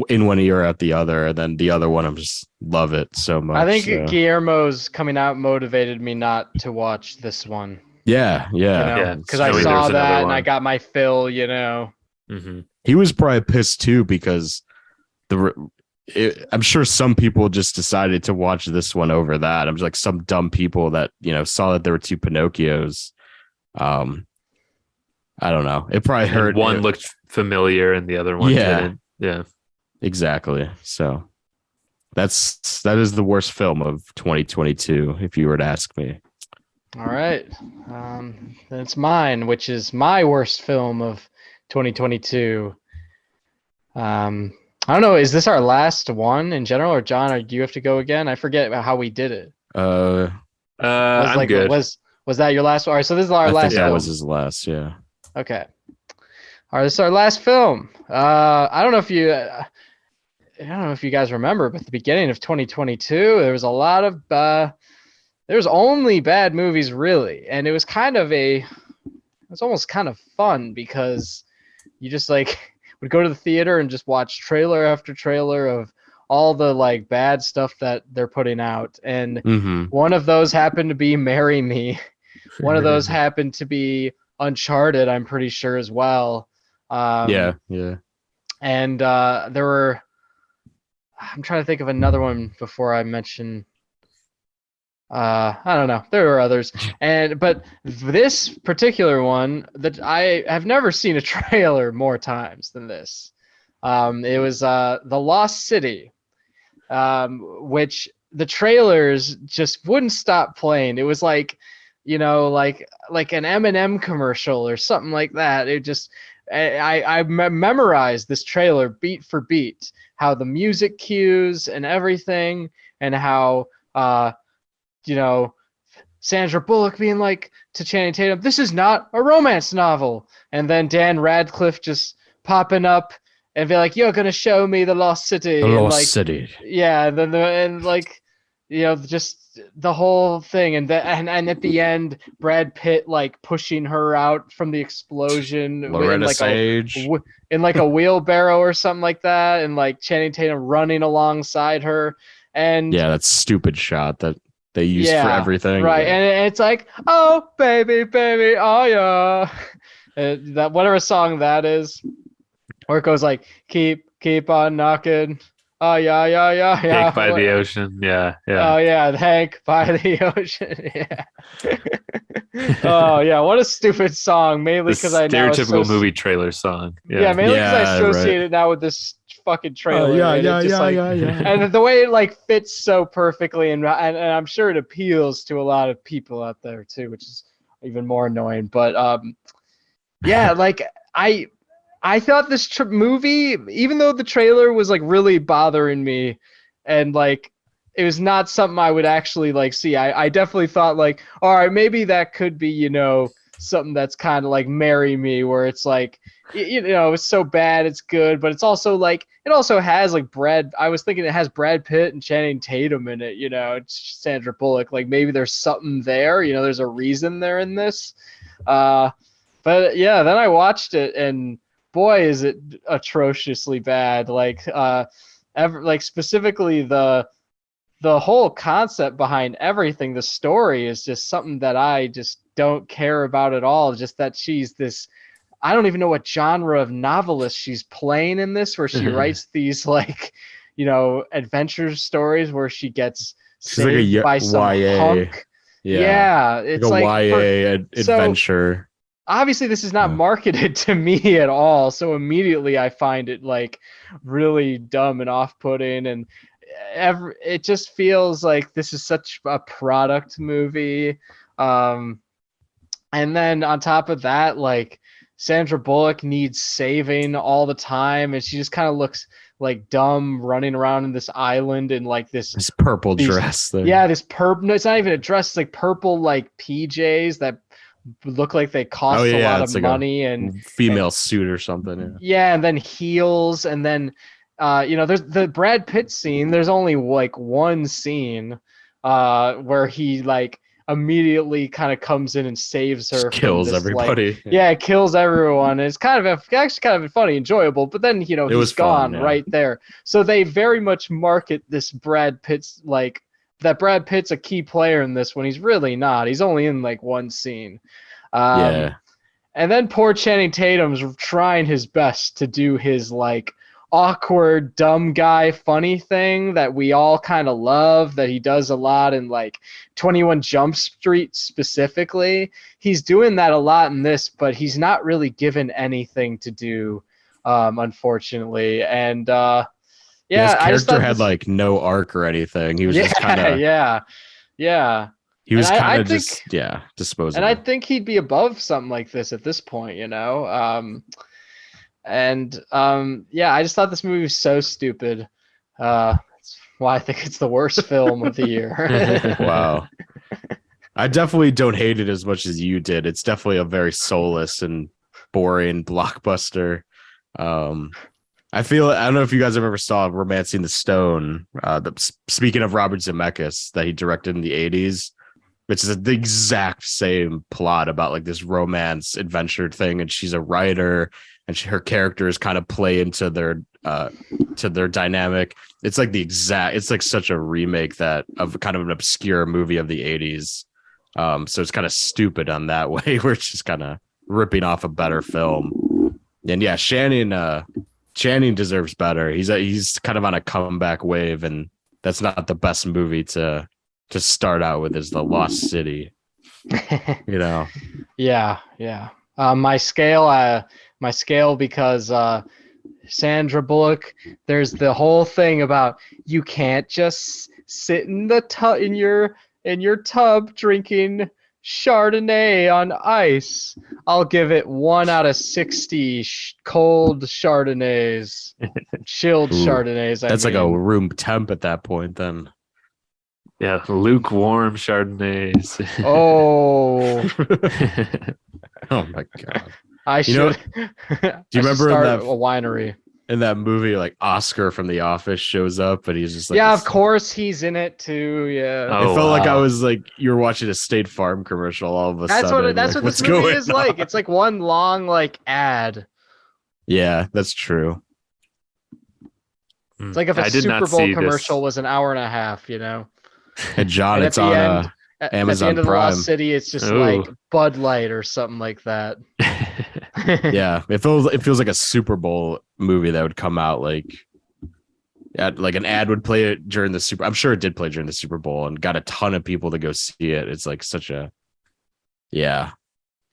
in one ear out the other, and then the other one I'm just love it so much. I think so. Guillermo's coming out motivated me not to watch this one. Yeah. Yeah, Because knowing I there saw was another that and one. I got my fill, Mm-hmm. He was probably pissed too, because I'm sure some people just decided to watch this one over that. I'm just like some dumb people that saw that there were two Pinocchios. I don't know. It probably hurt. One looked familiar and the other one didn't. Yeah. Exactly. So that is the worst film of 2022, if you were to ask me. All right. Then it's mine, which is my worst film of 2022. I don't know. Is this our last one in general, or John, or do you have to go again? I forget how we did it. I'm good. Was that your last one? All right. So this is our I last think that film. was his last. Yeah. Okay. All right. This is our last film. I don't know if you guys remember, but at the beginning of 2022, there was a lot of there was only bad movies really, and it was almost kind of fun because you just like would go to the theater and just watch trailer after trailer of all the like bad stuff that they're putting out, and one of those happened to be Marry Me. One of those happened to be Uncharted, I'm pretty sure as well. Yeah. And there were. I'm trying to think of another one before I mention. I don't know. There were others, but this particular one that I have never seen a trailer more times than this. It was The Lost City, which the trailers just wouldn't stop playing. It was like, like an M&M commercial or something like that. It just I memorized this trailer beat for beat, how the music cues and everything, and how Sandra Bullock being like to Channing Tatum, "This is not a romance novel," and then Dan Radcliffe just popping up and be like, "You're gonna show me the Lost City." The and Lost City. Yeah, just the whole thing, and at the end, Brad Pitt like pushing her out from the explosion Loretta Sage in like a wheelbarrow or something like that, and like Channing Tatum running alongside her, and yeah, that stupid shot that they use for everything, right? yeah. And it's like, "Oh baby, oh yeah," that whatever song that is, or it goes like, keep on knocking. Oh yeah. Hank by the Ocean. Yeah. Oh yeah, Hank by the Ocean. Yeah. Oh yeah, what a stupid song. Mainly because I now stereotypical movie trailer song. Yeah, mainly because I associate it now with this fucking trailer. Yeah. And the way it like fits so perfectly, and I'm sure it appeals to a lot of people out there too, which is even more annoying. But yeah, like I thought this movie, even though the trailer was like really bothering me, and like it was not something I would actually like see. I definitely thought like, all right, maybe that could be, you know, something that's kind of like Marry Me, where it's like, you know, it's so bad it's good, but it's also like, it also has like I was thinking it has Brad Pitt and Channing Tatum in it, you know, it's Sandra Bullock. Like maybe there's something there, you know, there's a reason they're in this. But yeah, then I watched it and boy, is it atrociously bad. Like, like specifically the whole concept behind everything, the story is just something that I just don't care about at all. Just that she's this, I don't even know what genre of novelist she's playing in this, where she writes these like, you know, adventure stories where she gets She's like saved a by some YA. hunk. Yeah, it's like a like YA adventure. Obviously this is not marketed to me at all, so immediately I find it like really dumb and off-putting, and it just feels like this is such a product movie. And then on top of that, like Sandra Bullock needs saving all the time, and she just kind of looks like dumb running around in this island in like this purple dress thing. Yeah, this purple. No, it's not even a dress. It's like purple like PJs that look like they cost a lot of like money, and female suit or something. Yeah, and then heels, and then you know, there's the Brad Pitt scene. There's only like one scene where he like immediately kind of comes in and saves her. Just kills this, everybody. Like, yeah, it kills everyone. It's actually kind of funny, enjoyable. But then, you know, he's gone right there. So they very much market this Brad Pitt's like that Brad Pitt's a key player in this when he's really not. He's only in like one scene. Yeah. And then poor Channing Tatum's trying his best to do his like awkward dumb guy funny thing that we all kind of love, that he does a lot in like 21 Jump Street specifically. He's doing that a lot in this, but he's not really given anything to do, unfortunately. And his character had like no arc or anything. He was just kind of yeah. He was kind of just disposable. And I think he'd be above something like this at this point, you know. I just thought this movie was so stupid. That's why I think it's the worst film of the year. Wow. I definitely don't hate it as much as you did. It's definitely a very soulless and boring blockbuster. I don't know if you guys have ever saw Romancing the Stone. Speaking of Robert Zemeckis, that he directed in the 80s, which is the exact same plot about like this romance adventure thing, and she's a writer, and her characters kind of play into their dynamic. It's like it's like such a remake of kind of an obscure movie of the 80s. So it's kind of stupid on that way, where it's just kind of ripping off a better film. And yeah, Channing deserves better. He's kind of on a comeback wave, and that's not the best movie to start out with, is The Lost City. You know. Yeah. My scale because Sandra Bullock, there's the whole thing about you can't just sit in the in your tub drinking Chardonnay on ice. I'll give it 1 out of 60 cold Chardonnays, chilled Chardonnays. That's like a room temp at that point, then. Yeah, lukewarm Chardonnays. Oh. Oh my god! I should. Do you remember a winery? In that movie, like Oscar from The Office shows up, and he's just like, yeah, of course he's in it too. Yeah, it felt like I was like you were watching a State Farm commercial all of a sudden. That's what this movie is like. It's like one long like ad. Yeah, that's true. It's like if a Super Bowl commercial was an hour and a half, you know. And John, it's on Amazon at the end of Prime. The Lost City, it's just like Bud Light or something like that. Yeah, it feels like a Super Bowl movie that would come out like an ad would play it during the Super. I'm sure it did play during the Super Bowl and got a ton of people to go see it. It's like such a I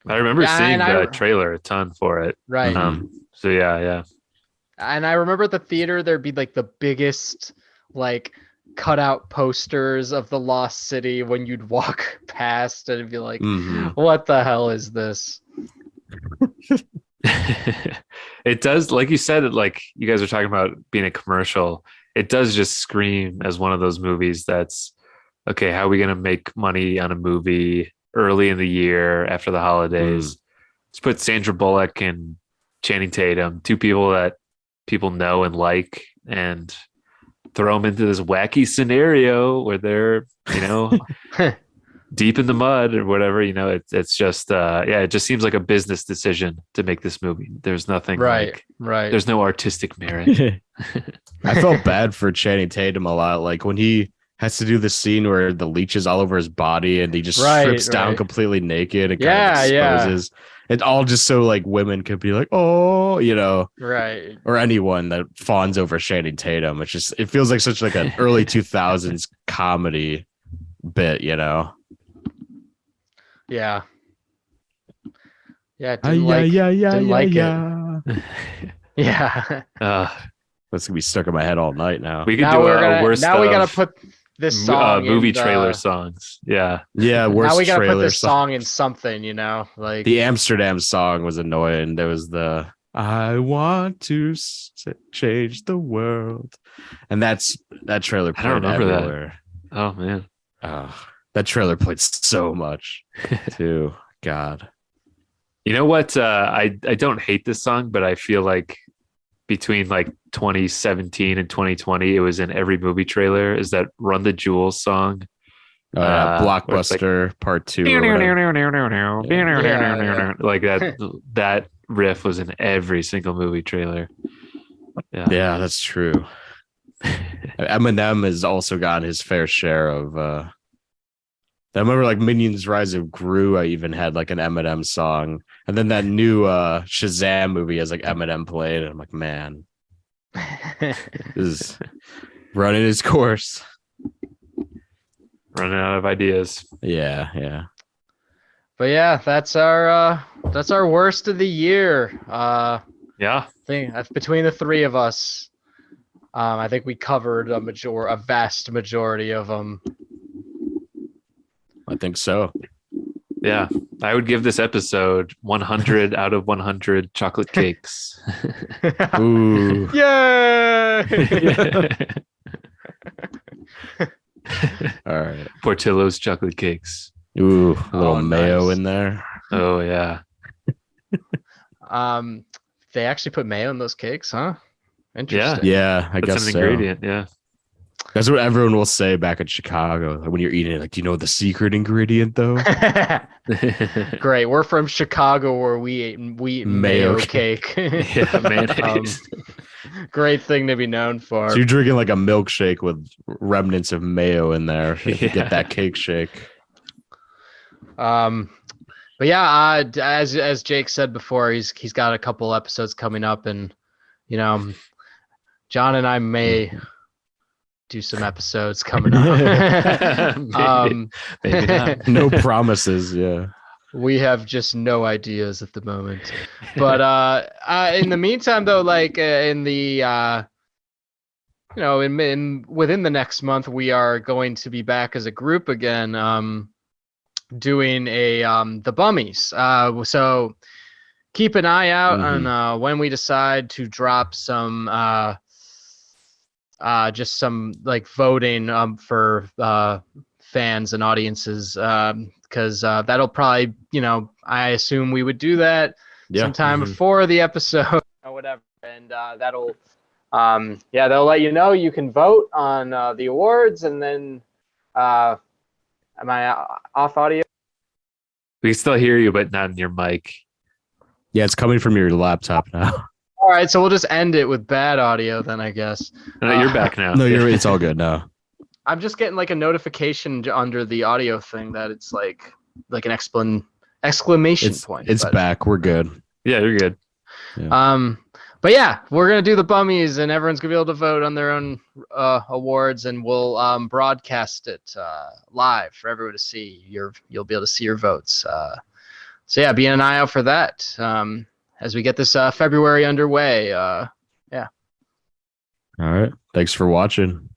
remember seeing the trailer a ton for it. Right. So yeah. And I remember at the theater there'd be like the biggest like cutout posters of The Lost City when you'd walk past, and it'd be like, what the hell is this? It does, like you said, like you guys are talking about being a commercial. It does just scream as one of those movies that's okay. How are we going to make money on a movie early in the year after the holidays? Let's put Sandra Bullock and Channing Tatum, two people that people know and like, and throw them into this wacky scenario where they're, deep in the mud or whatever. It's just it just seems like a business decision to make this movie. There's nothing right. There's no artistic merit. I felt bad for Channing Tatum a lot, like when he has to do the scene where the leech is all over his body and he just strips down completely naked and kind of exposes. It's all just so like women could be like, oh, right, or anyone that fawns over Channing Tatum. It feels like such like an early 2000s comedy bit, Yeah. Didn't like it. Yeah. That's gonna be stuck in my head all night now. We could do a worst. Now we gotta put this song movie trailer songs. Yeah. Worst. Now we gotta put this song song in something. Like the Amsterdam song was annoying. There was the "I want to change the world," and that trailer played everywhere. That. Oh man. That trailer played so much too. God. You know what? I don't hate this song, but I feel like between like 2017 and 2020, it was in every movie trailer. Is that "Run the Jewels" song? Blockbuster like, Part 2. Like that riff was in every single movie trailer. Yeah, that's true. Eminem has also gotten his fair share of I remember like Minions Rise of Gru, I even had like an Eminem song. And then that new Shazam movie has like Eminem played. And I'm like, man, this is running its course. Running out of ideas. Yeah. But yeah, that's our worst of the year. Yeah. Between the three of us, I think we covered a vast majority of them. I think so. Yeah, I would give this episode 100 out of 100 chocolate cakes. Ooh. Yay! All right. Portillo's chocolate cakes. Ooh, a little mayo in there. Oh yeah. They actually put mayo in those cakes, huh? Interesting. Yeah, I guess an so. ingredient. Yeah. That's what everyone will say back in Chicago. Like when you're eating it, like, do you know the secret ingredient though? Great. We're from Chicago where we eat mayo cake. Yeah, mayonnaise. Great thing to be known for. So you're drinking like a milkshake with remnants of mayo in there. You get that cake shake. But yeah, as Jake said before, he's got a couple episodes coming up, and John and I may do some episodes coming up. Maybe not. No promises. Yeah. We have just no ideas at the moment. But in the meantime, though, like in the within the next month, we are going to be back as a group again, doing the Bummies. So keep an eye out on when we decide to drop some just some like voting for fans and audiences, because that'll probably, I assume we would do that sometime before the episode or whatever, and that'll they'll let you know. You can vote on the awards, and then am I off audio? We can still hear you, but not in your mic. Yeah, it's coming from your laptop now. All right, so we'll just end it with bad audio then, I guess. No, you're back now. No, it's all good now. I'm just getting like a notification under the audio thing that it's like an exclamation point. It's back. We're good. Yeah, you're good. Yeah. But yeah, we're gonna do the Bummies, and everyone's gonna be able to vote on their own awards, and we'll broadcast it live for everyone to see. You'll be able to see your votes. So yeah, be an eye out for that as we get this February underway. Yeah. All right. Thanks for watching.